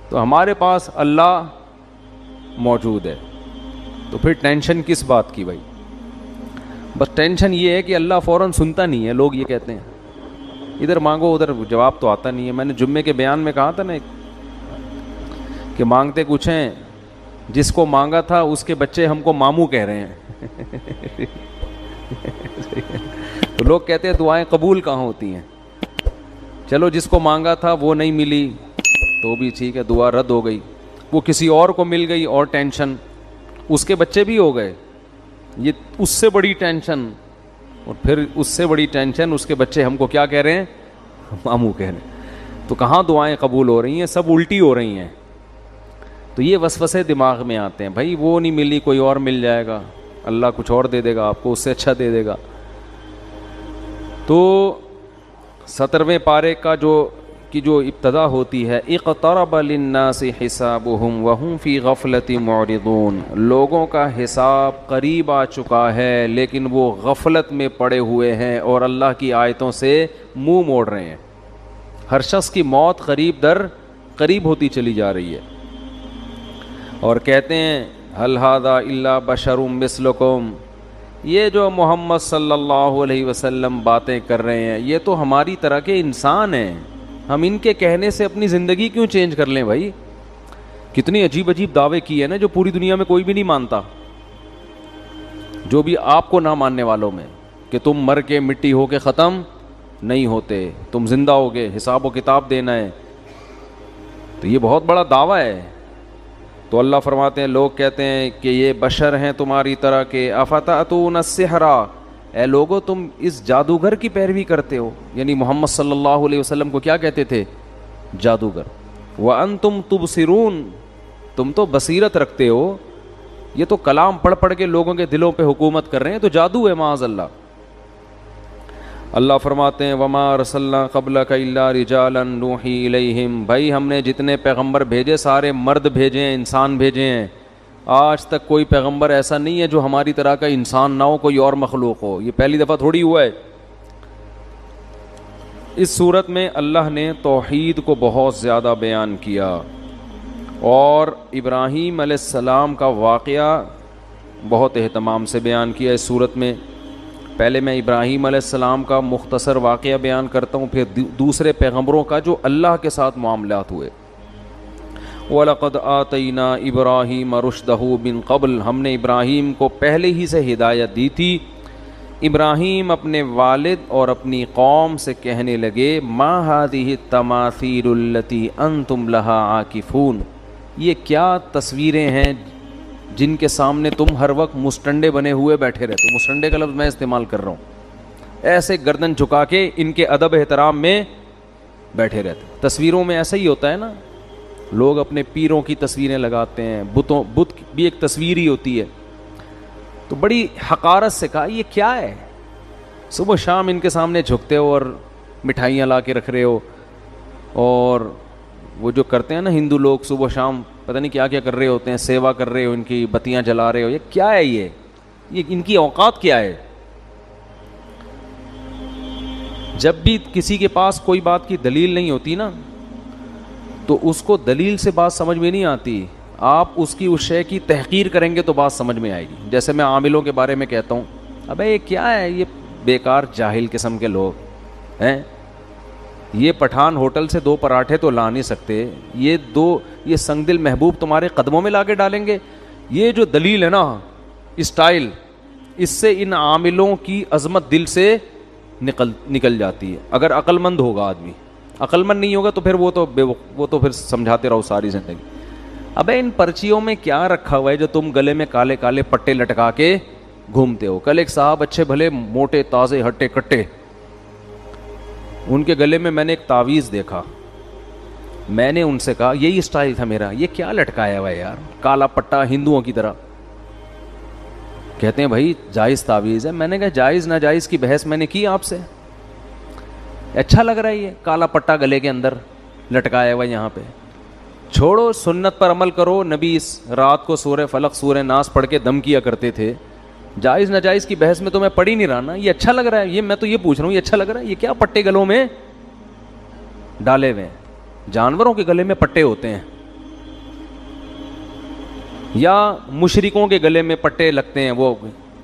تو ہمارے پاس اللہ موجود ہے، تو پھر ٹینشن کس بات کی بھائی؟ بس ٹینشن یہ ہے کہ اللہ فوراً سنتا نہیں ہے. لوگ یہ کہتے ہیں ادھر مانگو ادھر جواب تو آتا نہیں ہے. میں نے جمعے کے بیان میں کہا تھا نا کہ مانگتے کچھ ہیں، جس کو مانگا تھا اس کے بچے ہم کو ماموں کہہ رہے ہیں. تو لوگ کہتے ہیں دعائیں قبول کہاں ہوتی ہیں. چلو جس کو مانگا تھا وہ نہیں ملی تو بھی ٹھیک ہے، دعا رد ہو گئی. وہ کسی اور کو مل گئی اور ٹینشن، اس کے بچے بھی ہو گئے، یہ اس سے بڑی ٹینشن. اور پھر اس سے بڑی ٹینشن اس کے بچے ہم کو کیا کہہ رہے ہیں؟ ماموں کہہ رہے ہیں. تو کہاں دعائیں قبول ہو رہی ہیں؟ سب الٹی ہو رہی ہیں. تو یہ وسوسے دماغ میں آتے ہیں، بھائی وہ نہیں ملی کوئی اور مل جائے گا، اللہ کچھ اور دے دے گا آپ کو، اس سے اچھا دے دے گا. تو 17ویں پارے کا جو ابتدا ہوتی ہے، اقترب للناس حسابهم وهم فی غفلۃ معرضون، لوگوں کا حساب قریب آ چکا ہے لیکن وہ غفلت میں پڑے ہوئے ہیں اور اللہ کی آیتوں سے منہ موڑ رہے ہیں. ہر شخص کی موت قریب در قریب ہوتی چلی جا رہی ہے. اور کہتے ہیں هل هذا الا بشر مثلکم، یہ جو محمد صلی اللہ علیہ وسلم باتیں کر رہے ہیں یہ تو ہماری طرح کے انسان ہیں، ہم ان کے کہنے سے اپنی زندگی کیوں چینج کر لیں بھائی؟ کتنی عجیب عجیب دعوے کیے نا جو پوری دنیا میں کوئی بھی نہیں مانتا. جو بھی آپ کو نہ ماننے والوں میں کہ تم مر کے مٹی ہو کے ختم نہیں ہوتے، تم زندہ ہوگے، حساب و کتاب دینا ہے، تو یہ بہت بڑا دعویٰ ہے. تو اللہ فرماتے ہیں لوگ کہتے ہیں کہ یہ بشر ہیں تمہاری طرح کے، افتأتون السحر، اے لوگو تم اس جادوگر کی پیروی کرتے ہو. یعنی محمد صلی اللہ علیہ وسلم کو کیا کہتے تھے؟ جادوگر. وانتم تبصرون، تم تو بصیرت رکھتے ہو. یہ تو کلام پڑھ پڑھ کے لوگوں کے دلوں پہ حکومت کر رہے ہیں، تو جادو ہے معاذ اللہ. اللہ فرماتے ہیں وما ارسلنا قبلک الا رجالا نوحی الیہم، بھائی ہم نے جتنے پیغمبر بھیجے سارے مرد بھیجے ہیں، انسان بھیجے ہیں. آج تک کوئی پیغمبر ایسا نہیں ہے جو ہماری طرح کا انسان نہ ہو، کوئی اور مخلوق ہو. یہ پہلی دفعہ تھوڑی ہوا ہے. اس صورت میں اللہ نے توحید کو بہت زیادہ بیان کیا اور ابراہیم علیہ السلام کا واقعہ بہت اہتمام سے بیان کیا اس صورت میں. پہلے میں ابراہیم علیہ السلام کا مختصر واقعہ بیان کرتا ہوں، پھر دوسرے پیغمبروں کا جو اللہ کے ساتھ معاملات ہوئے. وَلَقَدْ آتَيْنَا إِبْرَاهِيمَ رُشْدَهُ مِن قَبْلُ، ہم نے ابراہیم کو پہلے ہی سے ہدایت دی تھی. ابراہیم اپنے والد اور اپنی قوم سے کہنے لگے ما هذه التماثيل التي أنتم لها عاكفون، یہ کیا تصویریں ہیں جن کے سامنے تم ہر وقت مسٹنڈے بنے ہوئے بیٹھے رہتے ہو. مسٹنڈے کا لفظ میں استعمال کر رہا ہوں، ایسے گردن جھکا کے ان کے ادب احترام میں بیٹھے رہتے. تصویروں میں ایسا ہی ہوتا ہے نا، لوگ اپنے پیروں کی تصویریں لگاتے ہیں، بت بھی ایک تصویر ہی ہوتی ہے. تو بڑی حقارت سے کہا یہ کیا ہے؟ صبح شام ان کے سامنے جھکتے ہو اور مٹھائیاں لا کے رکھ رہے ہو، اور وہ جو کرتے ہیں نا ہندو لوگ صبح شام پتہ نہیں کیا کیا کر رہے ہوتے ہیں، سیوا کر رہے ہو، ان کی بتیاں جلا رہے ہو. یہ کیا ہے؟ یہ ان کی اوقات کیا ہے؟ جب بھی کسی کے پاس کوئی بات کی دلیل نہیں ہوتی نا تو اس کو دلیل سے بات سمجھ میں نہیں آتی. آپ اس کی اس شے کی تحقیر کریں گے تو بات سمجھ میں آئے گی. جیسے میں عاملوں کے بارے میں کہتا ہوں ابے یہ کیا ہے، یہ بیکار جاہل قسم کے لوگ ہیں، یہ پٹھان ہوٹل سے 2 پراٹھے تو لا نہیں سکتے، یہ سنگ دل محبوب تمہارے قدموں میں لا کے ڈالیں گے. یہ جو دلیل ہے نا، اسٹائل، اس سے ان عاملوں کی عظمت دل سے نکل جاتی ہے. اگر عقل مند ہوگا آدمی، عقل مند نہیں ہوگا تو پھر وہ تو پھر سمجھاتے رہو ساری زندگی. ابے ان پرچیوں میں کیا رکھا ہوا ہے جو تم گلے میں کالے کالے پٹے لٹکا کے گھومتے ہو؟ کل ایک صاحب اچھے بھلے موٹے تازے ہٹے کٹے، ان کے گلے میں نے ایک تعویذ دیکھا. میں نے ان سے کہا یہی اسٹائل تھا میرا، یہ کیا لٹکایا ہوا ہے یار، کالا پٹا ہندوؤں کی طرح. کہتے ہیں بھائی جائز تعویذ ہے. میں نے کہا جائز ناجائز کی بحث میں نے کی آپ سے، اچھا لگ رہا ہے یہ کالا پٹا گلے کے اندر لٹکایا ہوا یہاں پہ. چھوڑو، سنت پر عمل کرو. نبی اس رات کو سورہ فلق سورہ ناس پڑھ کے دم کیا کرتے تھے. جائز ناجائز کی بحث میں تو میں پڑھ ہی نہیں رہا نا. یہ اچھا لگ رہا ہے، میں تو یہ پوچھ رہا ہوں یہ اچھا لگ رہا ہے؟ یہ کیا پٹے گلوں میں ڈالے ہوئے ہیں؟ جانوروں کے گلے میں پٹے ہوتے ہیں، یا مشرکوں کے گلے میں پٹے لگتے ہیں، وہ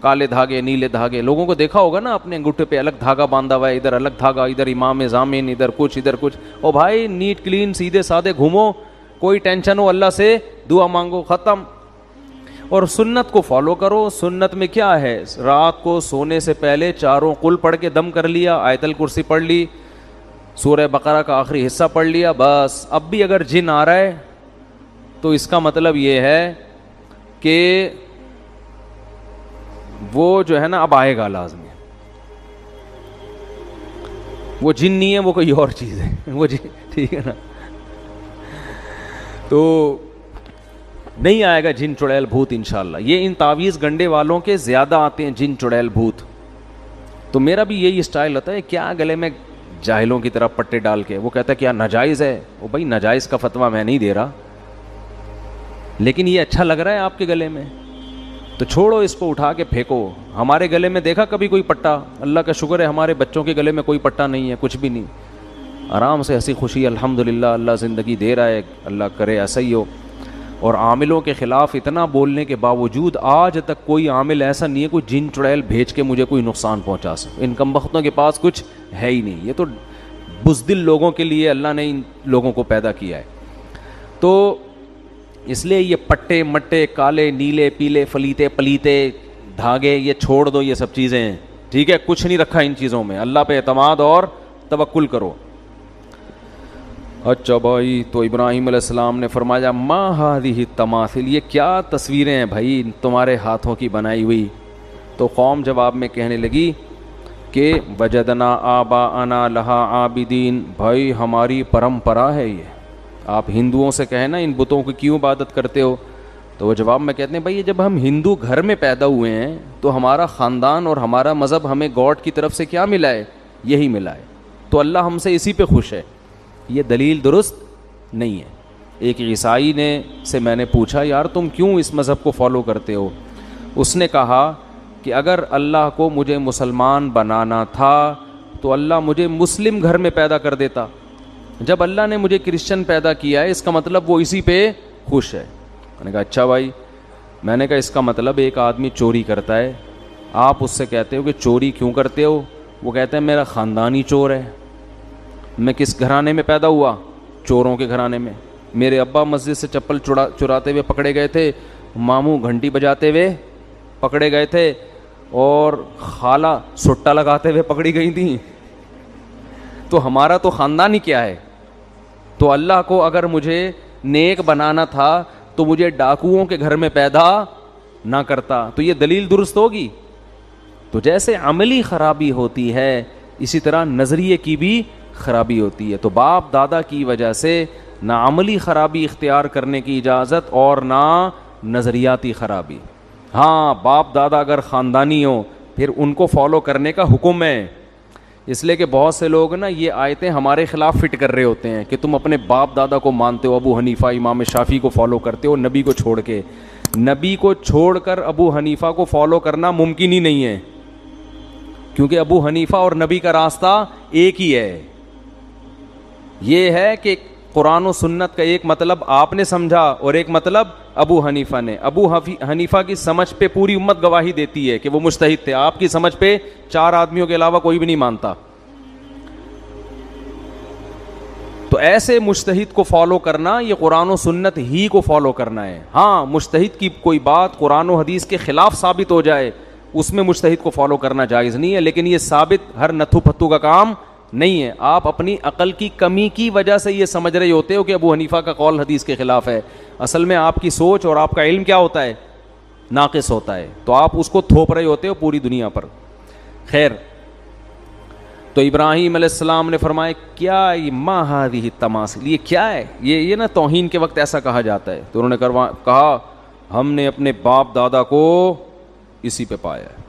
کالے دھاگے نیلے دھاگے، لوگوں کو دیکھا ہوگا نا اپنے انگوٹھے پہ الگ دھاگا باندھا ہوا ہے، ادھر الگ دھاگا، ادھر امام ضامن، ادھر کچھ ادھر کچھ. او بھائی نیٹ کلین سیدھے سادے گھومو، کوئی ٹینشن ہو اللہ سے دعا مانگو، ختم. اور سنت کو فالو کرو. سنت میں کیا ہے؟ رات کو سونے سے پہلے چاروں قل پڑھ کے دم کر لیا، آیت الکرسی پڑھ لی، سورہ بقرہ کا آخری حصہ پڑھ لیا، بس. اب بھی اگر جن آ رہا ہے تو اس کا مطلب یہ ہے کہ وہ جو ہے نا اب آئے گا لازمی. وہ جن نہیں ہے، وہ کوئی اور چیز ہے وہ جن، ٹھیک ہے نا. تو نہیں آئے گا جن چڑیل بھوت انشاءاللہ. یہ ان تعویذ گنڈے والوں کے زیادہ آتے ہیں جن چڑیل بھوت. تو میرا بھی یہی اسٹائل ہوتا ہے، کیا گلے میں جاہلوں کی طرح پٹے ڈال کے. وہ کہتا ہے کیا ناجائز ہے؟ وہ بھائی ناجائز کا فتویٰ میں نہیں دے رہا، لیکن یہ اچھا لگ رہا ہے آپ کے گلے میں تو چھوڑو، اس کو اٹھا کے پھینکو. ہمارے گلے میں دیکھا کبھی کوئی پٹا؟ اللہ کا شکر ہے ہمارے بچوں کے گلے میں کوئی پٹا نہیں ہے، کچھ بھی نہیں. آرام سے ہنسی خوشی الحمدللہ اللہ زندگی دے رہا ہے، اللہ کرے ایسا ہی ہو. اور عاملوں کے خلاف اتنا بولنے کے باوجود آج تک کوئی عامل ایسا نہیں ہے کوئی جن چڑیل بھیج کے مجھے کوئی نقصان پہنچا سکے. ان کمبختوں کے پاس کچھ ہے ہی نہیں. یہ تو بزدل لوگوں کے لیے اللہ نے ان لوگوں کو پیدا کیا ہے. تو اس لیے یہ پٹے مٹے کالے نیلے پیلے فلیتے پلیتے دھاگے یہ چھوڑ دو، یہ سب چیزیں ہیں، ٹھیک ہے. کچھ نہیں رکھا ان چیزوں میں، اللہ پہ اعتماد اور توکل کرو. اچھا بھائی، تو ابراہیم علیہ السلام نے فرمایا ما ہذہ التماثیل، یہ کیا تصویریں ہیں بھائی تمہارے ہاتھوں کی بنائی ہوئی؟ تو قوم جواب میں کہنے لگی کہ وجدنا آباءنا لہا عابدین، بھائی ہماری پرمپرا ہے یہ. آپ ہندوؤں سے کہیں نا ان بتوں کی کیوں عبادت کرتے ہو؟ تو وہ جواب میں کہتے ہیں بھائی جب ہم ہندو گھر میں پیدا ہوئے ہیں تو ہمارا خاندان اور ہمارا مذہب ہمیں گاڈ کی طرف سے کیا ملا ہے؟ یہی ملا ہے، تو اللہ ہم سے اسی پہ خوش ہے. یہ دلیل درست نہیں ہے. ایک عیسائی نے سے میں نے پوچھا یار تم کیوں اس مذہب کو فالو کرتے ہو؟ اس نے کہا کہ اگر اللہ کو مجھے مسلمان بنانا تھا تو اللہ مجھے مسلم گھر میں پیدا کر دیتا. جب اللہ نے مجھے کرسچن پیدا کیا ہے اس کا مطلب وہ اسی پہ خوش ہے. میں نے کہا اچھا بھائی. میں نے کہا اس کا مطلب ایک آدمی چوری کرتا ہے، آپ اس سے کہتے ہو کہ چوری کیوں کرتے ہو؟ وہ کہتے ہیں میرا خاندان ہی چور ہے. میں کس گھرانے میں پیدا ہوا؟ چوروں کے گھرانے میں. میرے ابا مسجد سے چپل چراتے ہوئے پکڑے گئے تھے، ماموں گھنٹی بجاتے ہوئے پکڑے گئے تھے، اور خالہ سٹا لگاتے ہوئے پکڑی گئی تھیں. تو ہمارا تو خاندان ہی کیا ہے. تو اللہ کو اگر مجھے نیک بنانا تھا تو مجھے ڈاکوؤں کے گھر میں پیدا نہ کرتا. تو یہ دلیل درست ہوگی؟ تو جیسے عملی خرابی ہوتی ہے اسی طرح نظریے کی بھی خرابی ہوتی ہے. تو باپ دادا کی وجہ سے نہ عملی خرابی اختیار کرنے کی اجازت اور نہ نظریاتی خرابی. ہاں باپ دادا اگر خاندانی ہو پھر ان کو فالو کرنے کا حکم ہے. اس لیے کہ بہت سے لوگ نا یہ آیتیں ہمارے خلاف فٹ کر رہے ہوتے ہیں کہ تم اپنے باپ دادا کو مانتے ہو، ابو حنیفہ امام شافعی کو فالو کرتے ہو نبی کو چھوڑ کے. نبی کو چھوڑ کر ابو حنیفہ کو فالو کرنا ممکن ہی نہیں ہے، کیونکہ ابو حنیفہ اور نبی کا راستہ ایک ہی ہے. یہ ہے کہ قرآن و سنت کا ایک مطلب آپ نے سمجھا اور ایک مطلب ابو حنیفہ نے. ابو حنیفہ کی سمجھ پہ پوری امت گواہی دیتی ہے کہ وہ مجتہد تھے، آپ کی سمجھ پہ 4 آدمیوں کے علاوہ کوئی بھی نہیں مانتا. تو ایسے مجتہد کو فالو کرنا یہ قرآن و سنت ہی کو فالو کرنا ہے. ہاں مجتہد کی کوئی بات قرآن و حدیث کے خلاف ثابت ہو جائے اس میں مجتہد کو فالو کرنا جائز نہیں ہے، لیکن یہ ثابت ہر نتھو پتھو کا کام نہیں ہے. آپ اپنی عقل کی کمی کی وجہ سے یہ سمجھ رہے ہوتے ہو کہ ابو حنیفہ کا قول حدیث کے خلاف ہے. اصل میں آپ کی سوچ اور آپ کا علم کیا ہوتا ہے؟ ناقص ہوتا ہے. تو آپ اس کو تھوپ رہے ہوتے ہو پوری دنیا پر. خیر، تو ابراہیم علیہ السلام نے فرمایا کیا یہ ما ہذہ التماثیل، یہ کیا ہے؟ یہ نا توہین کے وقت ایسا کہا جاتا ہے. تو انہوں نے کہا ہم نے اپنے باپ دادا کو اسی پہ پایا ہے.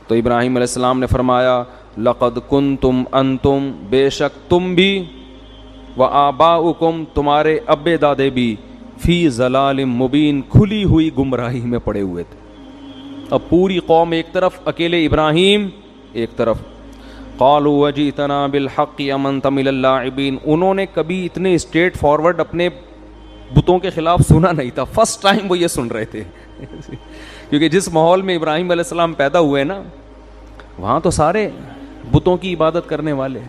تو ابراہیم علیہ السلام نے فرمایا لقد کنتم انتم، بے شک تم بھی، و آباؤکم تمہارے ابے دادے بھی، فی ضلال مبین کھلی ہوئی گمراہی میں پڑے ہوئے تھے. اب پوری قوم ایک طرف، اکیلے ابراہیم ایک طرف. قالوا وجئتنا بالحق ام انت من اللاعبین، انہوں نے کبھی اتنے اسٹریٹ فارورڈ اپنے بتوں کے خلاف سنا نہیں تھا, فرسٹ ٹائم وہ یہ سن رہے تھے. کیونکہ جس ماحول میں ابراہیم علیہ السلام پیدا ہوئے نا, وہاں تو سارے بتوں کی عبادت کرنے والے,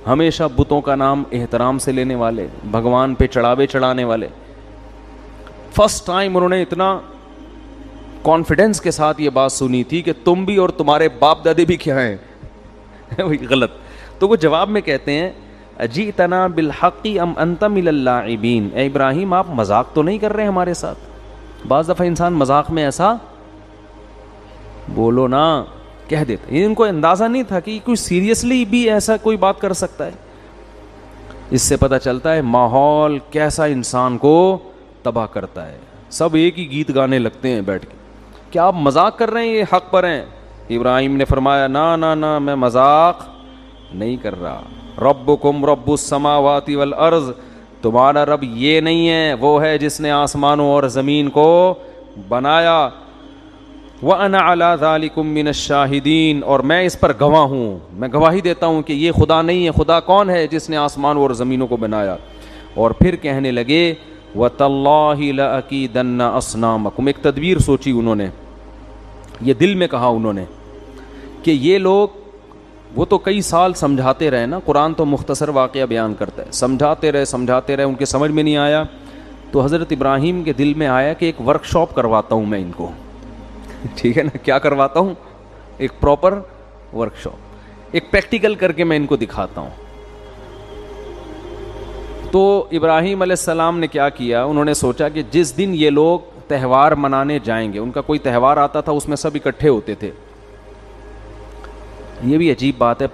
ہمیشہ بتوں کا نام احترام سے لینے والے, بھگوان پہ چڑھاوے چڑھانے والے. فرسٹ ٹائم انہوں نے اتنا کانفیڈنس کے ساتھ یہ بات سنی تھی کہ تم بھی اور تمہارے باپ دادے بھی کیا ہیں, وہی غلط. تو وہ جواب میں کہتے ہیں اجئتنا بالحق ام انت من اللاعبین, اے ابراہیم آپ مذاق تو نہیں کر رہے ہمارے ساتھ؟ بعض دفعہ انسان مذاق میں ایسا بولو نا کہہ دیتا. ان کو اندازہ نہیں تھا کہ کوئی سیریسلی بھی ایسا کوئی بات کر سکتا ہے. اس سے پتہ چلتا ہے ماحول کیسا انسان کو تباہ کرتا ہے. سب ایک ہی گیت گانے لگتے ہیں بیٹھ کے, کیا آپ مذاق کر رہے ہیں, یہ حق پر ہیں؟ ابراہیم نے فرمایا نا نا نا, میں مذاق نہیں کر رہا. ربکم رب السماوات والارض, تمہارا رب یہ نہیں ہے, وہ ہے جس نے آسمانوں اور زمین کو بنایا. وَأَنَا عَلَىٰ ذَلِكُم مِّنَ الشَّاهِدِينَ, اور میں اس پر گواہ ہوں, میں گواہی دیتا ہوں کہ یہ خدا نہیں ہے. خدا کون ہے؟ جس نے آسمانوں اور زمینوں کو بنایا. اور پھر کہنے لگے وَتَاللَّهِ لَأَكِيدَنَّ أَصْنَامَكُمْ, ایک تدبیر سوچی انہوں نے, یہ دل میں کہا انہوں نے کہ یہ لوگ, وہ تو کئی سال سمجھاتے رہے نا, قرآن تو مختصر واقعہ بیان کرتا ہے, سمجھاتے رہے, ان کے سمجھ میں نہیں آیا. تو حضرت ابراہیم کے دل میں آیا کہ ایک ورک شاپ کرواتا ہوں میں ان کو. ٹھیک ہے نا, کیا کرواتا ہوں؟ ایک پراپر ورک شاپ, ایک پریکٹیکل کر کے میں ان کو دکھاتا ہوں. تو ابراہیم علیہ السلام نے کیا کیا, انہوں نے سوچا کہ جس دن یہ لوگ تہوار منانے جائیں گے, ان کا کوئی تہوار آتا تھا اس میں سب اکٹھے ہوتے تھے. یہ بھی عجیب بات ہے,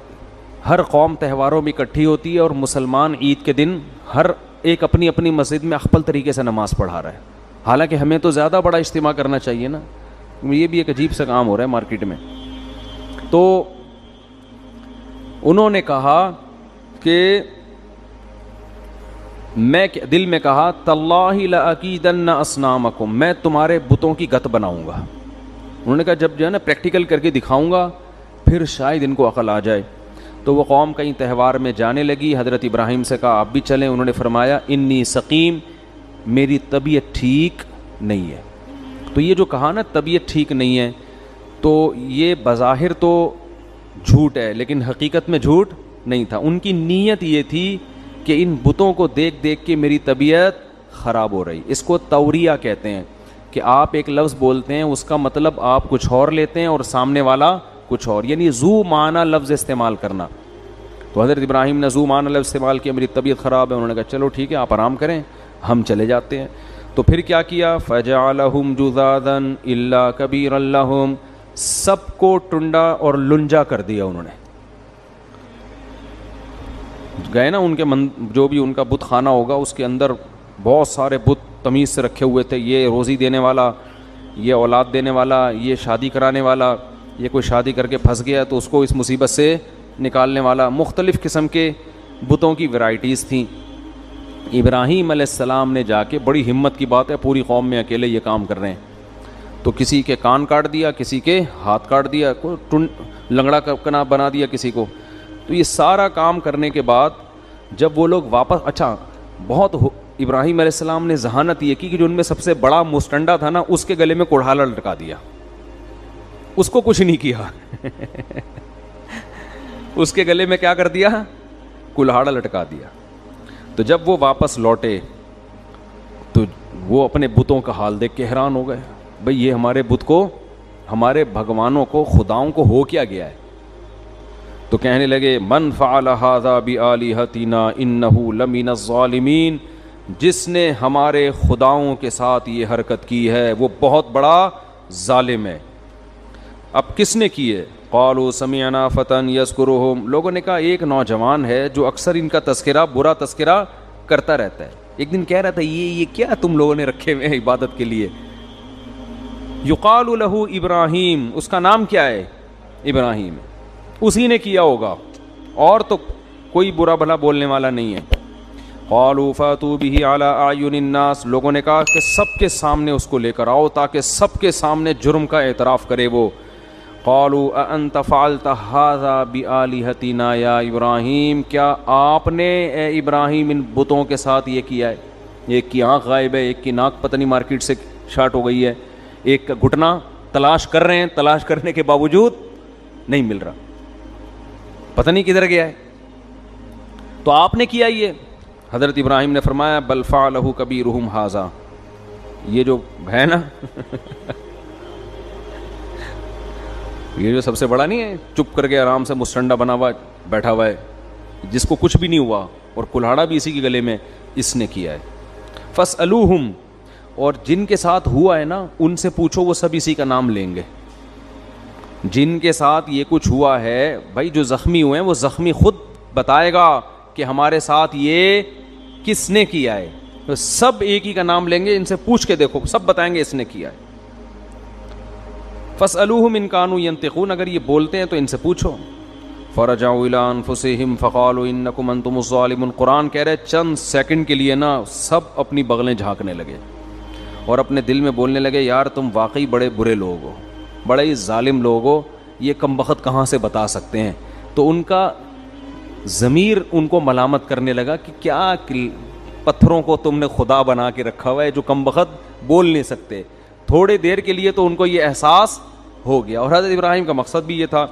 ہر قوم تہواروں میں اکٹھی ہوتی ہے اور مسلمان عید کے دن ہر ایک اپنی اپنی مسجد میں اخپل طریقے سے نماز پڑھا رہا ہے. حالانکہ ہمیں تو زیادہ بڑا اجتماع کرنا چاہیے نا, یہ بھی ایک عجیب سا کام ہو رہا ہے مارکیٹ میں. تو انہوں نے کہا کہ میں دل میں کہا تاللہ لأکیدن اصنامکم, میں تمہارے بتوں کی گت بناؤں گا. انہوں نے کہا جب جو ہے نا پریکٹیکل کر کے دکھاؤں گا پھر شاید ان کو عقل آ جائے. تو وہ قوم کہیں تہوار میں جانے لگی. حضرت ابراہیم سے کہا آپ بھی چلیں. انہوں نے فرمایا انی سقیم, میری طبیعت ٹھیک نہیں ہے. تو یہ جو کہا نا طبیعت ٹھیک نہیں ہے, تو یہ بظاہر تو جھوٹ ہے لیکن حقیقت میں جھوٹ نہیں تھا. ان کی نیت یہ تھی کہ ان بتوں کو دیکھ دیکھ کے میری طبیعت خراب ہو رہی. اس کو توریہ کہتے ہیں کہ آپ ایک لفظ بولتے ہیں اس کا مطلب آپ کچھ اور لیتے ہیں اور سامنے والا کچھ اور, یعنی ذو معنی لفظ استعمال کرنا. تو حضرت ابراہیم نے ذو معنی لفظ استعمال کیا, میری طبیعت خراب ہے. انہوں نے کہا چلو ٹھیک ہے آپ آرام کریں, ہم چلے جاتے ہیں. تو پھر کیا کیا, فجعلہم جذاذا الا کبیرا لہم, سب کو ٹنڈا اور لنجا کر دیا. انہوں نے گئے نا ان کے جو بھی ان کا بت خانہ ہوگا اس کے اندر بہت سارے بت تمیز سے رکھے ہوئے تھے, یہ روزی دینے والا, یہ اولاد دینے والا, یہ شادی کرانے والا, یہ کوئی شادی کر کے پھنس گیا تو اس کو اس مصیبت سے نکالنے والا. مختلف قسم کے بتوں کی ورائٹیز تھیں. ابراہیم علیہ السلام نے جا کے, بڑی ہمت کی بات ہے, پوری قوم میں اکیلے یہ کام کر رہے ہیں, تو کسی کے کان کاٹ دیا, کسی کے ہاتھ کاٹ دیا, کوئی لنگڑا کنا بنا دیا کسی کو. تو یہ سارا کام کرنے کے بعد جب وہ لوگ واپس, اچھا بہت ابراہیم علیہ السلام نے ذہانت یہ کی کہ جو ان میں سب سے بڑا مستنڈا تھا نا اس کے گلے میں کوڑھالا لٹکا دیا, اس کو کچھ نہیں کیا. اس کے گلے میں کیا کر دیا, کلہاڑا لٹکا دیا. تو جب وہ واپس لوٹے تو وہ اپنے بتوں کا حال دیکھ کے حیران ہو گئے, بھئی یہ ہمارے بت کو, ہمارے بھگوانوں کو, خداؤں کو ہو کیا گیا ہے. تو کہنے لگے من فعل ھذا بآلہتنا انہ لمن الظالمین, جس نے ہمارے خداؤں کے ساتھ یہ حرکت کی ہے وہ بہت بڑا ظالم ہے. اب کس نے کی ہے؟ قالوا سمعنا فتى یذکرہم, لوگوں نے کہا ایک نوجوان ہے جو اکثر ان کا تذکرہ, برا تذکرہ کرتا رہتا ہے. ایک دن کہہ رہا تھا یہ کیا تم لوگوں نے رکھے ہوئے ہیں عبادت کے لیے. یقال لہ ابراہیم, اس کا نام کیا ہے؟ ابراہیم. اسی نے کیا ہوگا, اور تو کوئی برا بھلا بولنے والا نہیں ہے. قالوا فاتوا به علی اعین الناس, لوگوں نے کہا کہ سب کے سامنے اس کو لے کر آؤ تاکہ سب کے سامنے جرم کا اعتراف کرے وہ. قالوا اانت فعلت ھذا بآلہتنا یا ابراہیم, کیا آپ نے اے ابراہیم ان بتوں کے ساتھ یہ کیا ہے؟ ایک کی آنکھ غائب ہے, ایک کی ناک پتہ نہیں مارکیٹ سے شارٹ ہو گئی ہے, ایک کا گھٹنا تلاش کر رہے ہیں, تلاش کرنے کے باوجود نہیں مل رہا, پتہ نہیں کدھر گیا ہے. تو آپ نے کیا یہ؟ حضرت ابراہیم نے فرمایا بل فعلہ کبیرہم ھذا, یہ جو ہے نا یہ جو سب سے بڑا نہیں ہے, چپ کر کے آرام سے مستنڈا بنا ہوا بیٹھا ہوا ہے, جس کو کچھ بھی نہیں ہوا اور کلہاڑا بھی اسی کے گلے میں, اس نے کیا ہے. فاسألوہم, اور جن کے ساتھ ہوا ہے نا ان سے پوچھو, وہ سب اسی کا نام لیں گے. جن کے ساتھ یہ کچھ ہوا ہے بھائی, جو زخمی ہوئے ہیں وہ زخمی خود بتائے گا کہ ہمارے ساتھ یہ کس نے کیا ہے. تو سب ایک ہی کا نام لیں گے, ان سے پوچھ کے دیکھو, سب بتائیں گے اس نے کیا ہے. فاسألوہم ان کانوا ینطقون, اگر یہ بولتے ہیں تو ان سے پوچھو. فرجعوا الی انفسہم فقالوا انکم انتم الظالمون. قرآن کہہ رہے چند سیکنڈ کے لیے نا سب اپنی بغلیں جھانکنے لگے اور اپنے دل میں بولنے لگے یار تم واقعی بڑے برے لوگ ہو, بڑے ہی ظالم لوگ ہو, یہ کمبخت کہاں سے بتا سکتے ہیں. تو ان کا ضمیر ان کو ملامت کرنے لگا کہ کیا پتھروں کو تم نے خدا بنا کے رکھا ہوا ہے جو کمبخت بول نہیں سکتے. تھوڑے دیر کے لیے تو ان کو یہ احساس ہو گیا, اور حضرت ابراہیم کا مقصد بھی یہ تھا.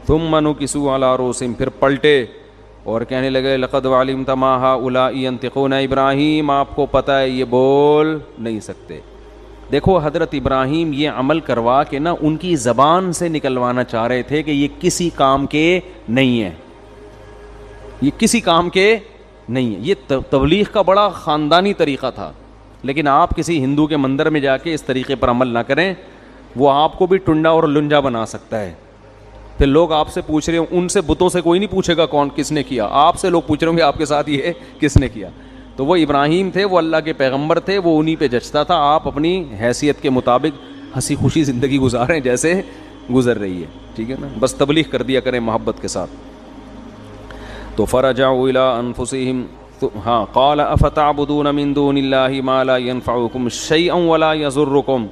ثم نکسوا علی رؤوسہم, پھر پلٹے اور کہنے لگے لقد علمت ما هؤلاء ينطقون. ابراہیم آپ کو پتہ ہے یہ بول نہیں سکتے. دیکھو حضرت ابراہیم یہ عمل کروا کے نا ان کی زبان سے نکلوانا چاہ رہے تھے کہ یہ کسی کام کے نہیں ہیں, یہ کسی کام کے نہیں ہیں. یہ تبلیغ کا بڑا خاندانی طریقہ تھا, لیکن آپ کسی ہندو کے مندر میں جا کے اس طریقے پر عمل نہ کریں, وہ آپ کو بھی ٹنڈا اور لنجا بنا سکتا ہے. پھر لوگ آپ سے پوچھ رہے ہوں, ان سے بتوں سے کوئی نہیں پوچھے گا کون کس نے کیا, آپ سے لوگ پوچھ رہے ہوں گے آپ کے ساتھ یہ کس نے کیا. تو وہ ابراہیم تھے, وہ اللہ کے پیغمبر تھے, وہ انہی پہ جچتا تھا. آپ اپنی حیثیت کے مطابق ہنسی خوشی زندگی گزاریں جیسے گزر رہی ہے, ٹھیک ہے نا, بس تبلیغ کر دیا کریں محبت کے ساتھ. تو فرجعوا الی انفسہم, ہاں, قال افتعبدون من دون اللہ ما لا ينفعکم شیئا ولا یضرکم.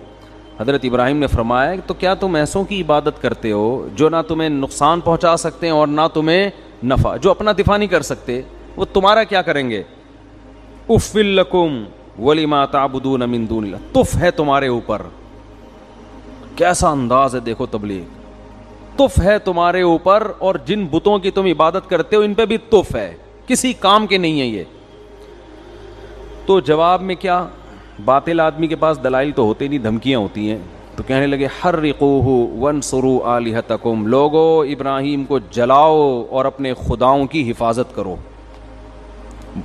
حضرت ابراہیم نے فرمایا تو کیا تم ایسوں کی عبادت کرتے ہو جو نہ تمہیں نقصان پہنچا سکتے ہیں اور نہ تمہیں نفع, جو اپنا دفاع نہیں کر سکتے, وہ تمہارا کیا کریں گے. اف لکم ولما تعبدون من دون اللہ, تف ہے تمہارے اوپر. کیسا انداز ہے دیکھو تبلیغ, تف ہے تمہارے اوپر, اور جن بتوں کی تم عبادت کرتے ہو ان پہ بھی تف ہے, کسی کام کے نہیں ہے یہ. تو جواب میں کیا, باطل آدمی کے پاس دلائل تو ہوتے نہیں, دھمکیاں ہوتی ہیں. تو کہنے لگے حرقوہ وانصروا آلہتکم, لوگو ابراہیم کو جلاؤ اور اپنے خداؤں کی حفاظت کرو.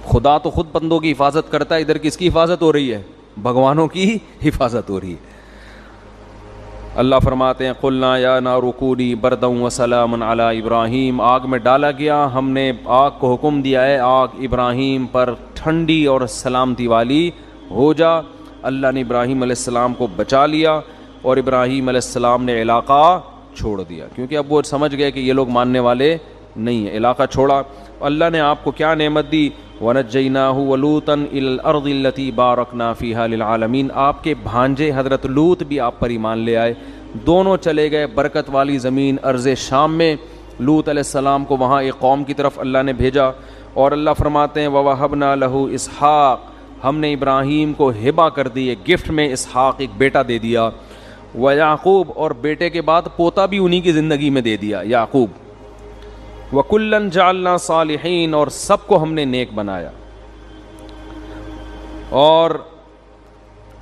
خدا تو خود بندوں کی حفاظت کرتا ہے, ادھر کس کی حفاظت ہو رہی ہے, بھگوانوں کی حفاظت ہو رہی ہے. اللہ فرماتے ہیں قلنا یا نار کونی بردا وسلاما علی ابراہیم, آگ میں ڈالا گیا, ہم نے آگ کو حکم دیا ہے آگ ابراہیم پر ٹھنڈی اور سلامتی والی ہو جا. اللہ نے ابراہیم علیہ السلام کو بچا لیا اور ابراہیم علیہ السلام نے علاقہ چھوڑ دیا, کیونکہ اب وہ سمجھ گئے کہ یہ لوگ ماننے والے نہیں ہیں. علاقہ چھوڑا. اللہ نے آپ کو کیا نعمت دی, وَنَجَّيْنَاهُ وَلُوطًا إِلَى الْأَرْضِ الَّتِي بَارَكْنَا فِيهَا لِلْعَالَمِينَ. آپ کے بھانجے حضرت لوط بھی آپ پر ایمان لے آئے, دونوں چلے گئے برکت والی زمین ارض شام میں. لوط علیہ السلام کو وہاں ایک قوم کی طرف اللہ نے بھیجا, اور اللہ فرماتے ہیں وَوَهَبْنَا لَهُ إِسْحَاقَ, ہم نے ابراہیم کو ہبہ کر دیے, گفٹ میں اسحاق ایک بیٹا دے دیا. وَيَعْقُوب, اور بیٹے کے بعد پوتا بھی انہی کی زندگی میں دے دیا یعقوب. وَكُلًّا جَعَلْنَا صَالِحِينَ, اور سب کو ہم نے نیک بنایا. اور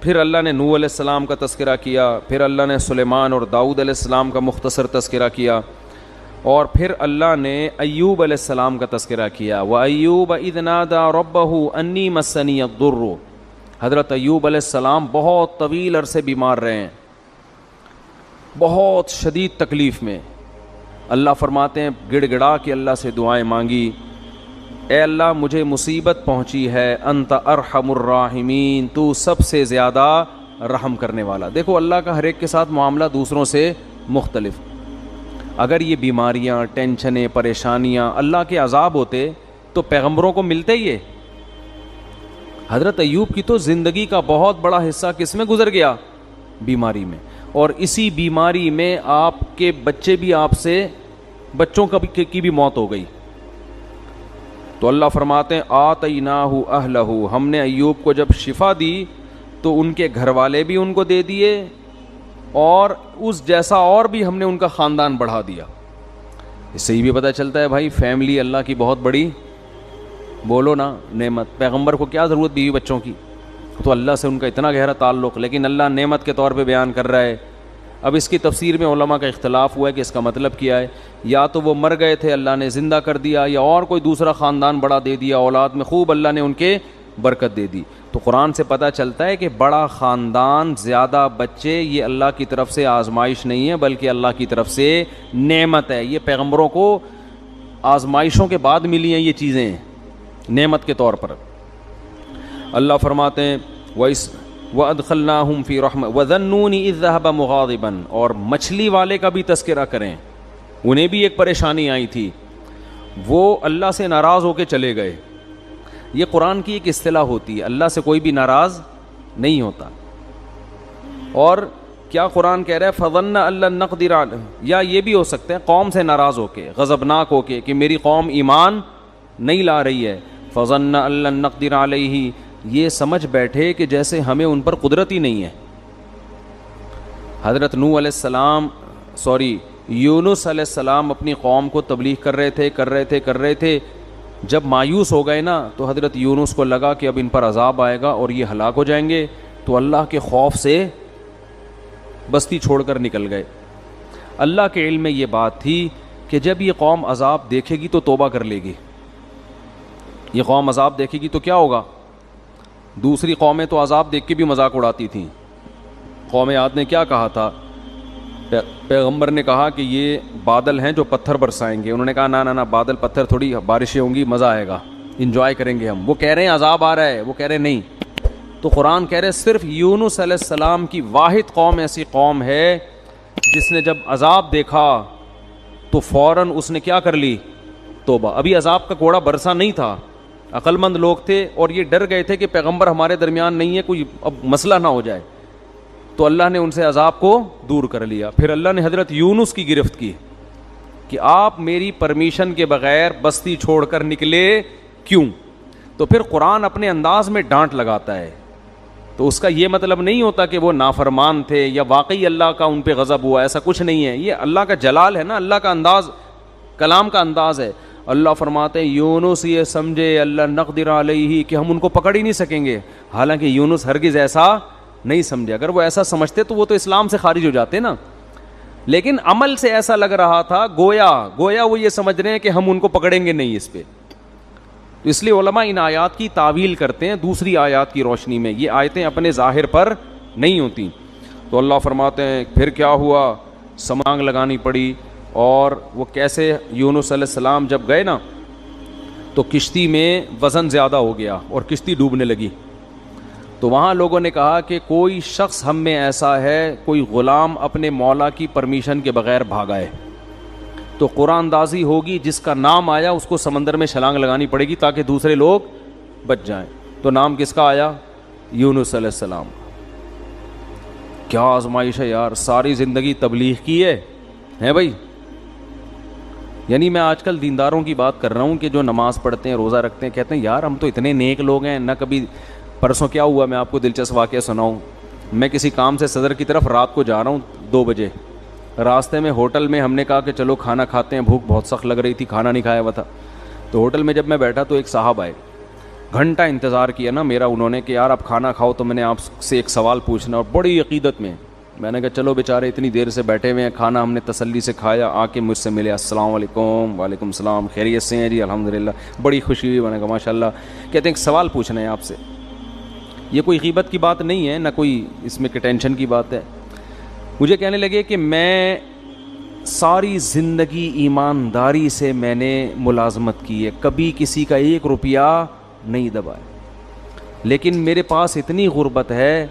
پھر اللہ نے نوح علیہ السلام کا تذکرہ کیا, پھر اللہ نے سلیمان اور داؤد علیہ السلام کا مختصر تذکرہ کیا, اور پھر اللہ نے ایوب علیہ السلام کا تذکرہ کیا. وَأَيُّوبَ إِذْ نَادَى رَبَّهُ أَنِّي مَسَّنِيَ الضُّرُّ. حضرت ایوب علیہ السلام بہت طویل عرصے بیمار رہے ہیں, بہت شدید تکلیف میں. اللہ فرماتے ہیں گڑ گڑا کے اللہ سے دعائیں مانگی, اے اللہ مجھے مصیبت پہنچی ہے, انت ارحم الراحمین, تو سب سے زیادہ رحم کرنے والا. دیکھو اللہ کا ہر ایک کے ساتھ معاملہ دوسروں سے مختلف. اگر یہ بیماریاں, ٹینشنیں, پریشانیاں اللہ کے عذاب ہوتے تو پیغمبروں کو ملتے ہی. حضرت ایوب کی تو زندگی کا بہت بڑا حصہ کس میں گزر گیا, بیماری میں, اور اسی بیماری میں آپ کے بچے بھی آپ سے, بچوں کی بھی موت ہو گئی. تو اللہ فرماتے ہیں آتیناہ اہلہ، ہم نے ایوب کو جب شفا دی تو ان کے گھر والے بھی ان کو دے دیے اور اس جیسا اور بھی ہم نے ان کا خاندان بڑھا دیا. اس سے یہ بھی پتہ چلتا ہے بھائی فیملی اللہ کی بہت بڑی بولو نا نعمت. پیغمبر کو کیا ضرورت بیوی بچوں کی، تو اللہ سے ان کا اتنا گہرا تعلق، لیکن اللہ نعمت کے طور پہ بیان کر رہا ہے. اب اس کی تفسیر میں علماء کا اختلاف ہوا ہے کہ اس کا مطلب کیا ہے. یا تو وہ مر گئے تھے اللہ نے زندہ کر دیا، یا اور کوئی دوسرا خاندان بڑا دے دیا، اولاد میں خوب اللہ نے ان کے برکت دے دی. تو قرآن سے پتہ چلتا ہے کہ بڑا خاندان، زیادہ بچے، یہ اللہ کی طرف سے آزمائش نہیں ہے بلکہ اللہ کی طرف سے نعمت ہے. یہ پیغمبروں کو آزمائشوں کے بعد ملی ہیں یہ چیزیں نعمت کے طور پر. اللہ فرماتے ہیں وَأَدْخَلْنَاهُمْ فِي رَحْمَةٍ وَظَنُّونِ إِذْ ذَهَبَ مُغَاضِبًا، اور مچھلی والے کا بھی تذکرہ کریں. انہیں بھی ایک پریشانی آئی تھی، وہ اللہ سے ناراض ہو کے چلے گئے. یہ قرآن کی ایک اصطلاح ہوتی ہے، اللہ سے کوئی بھی ناراض نہیں ہوتا. اور کیا قرآن کہہ رہا ہے فَظَنَّ أَن لَّن نَّقْدِرَ عَلَيْهِ، یا یہ بھی ہو سکتا ہے قوم سے ناراض ہو کے، غضبناک ہو کے کہ میری قوم ایمان نہیں لا رہی ہے. فَظَنَّ أَن لَّن نَّقْدِرَ عَلَيْهِ، یہ سمجھ بیٹھے کہ جیسے ہمیں ان پر قدرت ہی نہیں ہے. حضرت نوح علیہ السلام یونس علیہ السلام اپنی قوم کو تبلیغ کر رہے تھے. جب مایوس ہو گئے نا تو حضرت یونس کو لگا کہ اب ان پر عذاب آئے گا اور یہ ہلاک ہو جائیں گے، تو اللہ کے خوف سے بستی چھوڑ کر نکل گئے. اللہ کے علم میں یہ بات تھی کہ جب یہ قوم عذاب دیکھے گی تو توبہ کر لے گی. یہ قوم عذاب دیکھے گی تو کیا ہوگا؟ دوسری قومیں تو عذاب دیکھ کے بھی مذاق اڑاتی تھیں. قوم عاد نے کیا کہا تھا؟ پیغمبر نے کہا کہ یہ بادل ہیں جو پتھر برسائیں گے. انہوں نے کہا نہ بادل پتھر تھوڑی، بارشیں ہوں گی، مزہ آئے گا، انجوائے کریں گے ہم. وہ کہہ رہے ہیں عذاب آ رہا ہے، وہ کہہ رہے نہیں. تو قرآن کہہ رہے صرف یونس علیہ السلام کی واحد قوم ایسی قوم ہے جس نے جب عذاب دیکھا تو فوراً اس نے کیا کر لی؟ توبہ. ابھی عذاب کا کوڑا برسا نہیں تھا، عقل مند لوگ تھے اور یہ ڈر گئے تھے کہ پیغمبر ہمارے درمیان نہیں ہے، کوئی اب مسئلہ نہ ہو جائے. تو اللہ نے ان سے عذاب کو دور کر لیا. پھر اللہ نے حضرت یونس کی گرفت کی کہ آپ میری پرمیشن کے بغیر بستی چھوڑ کر نکلے کیوں؟ تو پھر قرآن اپنے انداز میں ڈانٹ لگاتا ہے. تو اس کا یہ مطلب نہیں ہوتا کہ وہ نافرمان تھے یا واقعی اللہ کا ان پہ غضب ہوا، ایسا کچھ نہیں ہے. یہ اللہ کا جلال ہے نا، اللہ کا انداز، کلام کا انداز ہے. اللہ فرماتے ہیں یونس یہ سمجھے اللہ نقدر علیہ کہ ہم ان کو پکڑ ہی نہیں سکیں گے. حالانکہ یونس ہرگز ایسا نہیں سمجھے. اگر وہ ایسا سمجھتے تو وہ تو اسلام سے خارج ہو جاتے نا. لیکن عمل سے ایسا لگ رہا تھا گویا وہ یہ سمجھ رہے ہیں کہ ہم ان کو پکڑیں گے نہیں اس پہ. تو اس لیے علماء ان آیات کی تعویل کرتے ہیں دوسری آیات کی روشنی میں. یہ آیتیں اپنے ظاہر پر نہیں ہوتی. تو اللہ فرماتے ہیں پھر کیا ہوا؟ سمانگ لگانی پڑی. اور وہ کیسے؟ یونس علیہ السلام جب گئے نا تو کشتی میں وزن زیادہ ہو گیا اور کشتی ڈوبنے لگی. تو وہاں لوگوں نے کہا کہ کوئی شخص ہم میں ایسا ہے، کوئی غلام اپنے مولا کی پرمیشن کے بغیر بھاگا ہے تو قرآن اندازی ہوگی، جس کا نام آیا اس کو سمندر میں چھلانگ لگانی پڑے گی تاکہ دوسرے لوگ بچ جائیں. تو نام کس کا آیا؟ یونس علیہ السلام. کیا آزمائش ہے یار، ساری زندگی تبلیغ کی ہے بھائی. یعنی میں آج کل دینداروں کی بات کر رہا ہوں کہ جو نماز پڑھتے ہیں، روزہ رکھتے ہیں، کہتے ہیں یار ہم تو اتنے نیک لوگ ہیں. نہ کبھی پرسوں کیا ہوا، میں آپ کو دلچسپ واقعہ سناؤں. میں کسی کام سے صدر کی طرف رات کو جا رہا ہوں 2 بجے. راستے میں ہوٹل میں ہم نے کہا کہ چلو کھانا کھاتے ہیں، بھوک بہت سخت لگ رہی تھی، کھانا نہیں کھایا ہوا تھا. تو ہوٹل میں جب میں بیٹھا تو ایک صاحب آئے، گھنٹہ انتظار کیا نا میرا انہوں نے کہ یار آپ کھانا کھاؤ تو میں نے آپ سے ایک سوال پوچھنا. اور بڑی عقیدت میں نے کہا چلو بیچارے اتنی دیر سے بیٹھے ہوئے ہیں، کھانا ہم نے تسلی سے کھایا، آ کے مجھ سے ملے. السلام علیکم. وعلیکم السلام. خیریت سے ہیں؟ جی الحمدللہ. بڑی خوشی ہوئی. میں نے کہا ماشاء اللہ. کہتے ہیں ایک سوال پوچھنا ہے آپ سے. یہ کوئی غیبت کی بات نہیں ہے، نہ کوئی اس میں ٹینشن کی بات ہے. مجھے کہنے لگے کہ میں ساری زندگی ایمانداری سے میں نے ملازمت کی ہے، کبھی کسی کا 1 روپیہ نہیں دبایا، لیکن میرے پاس اتنی غربت ہے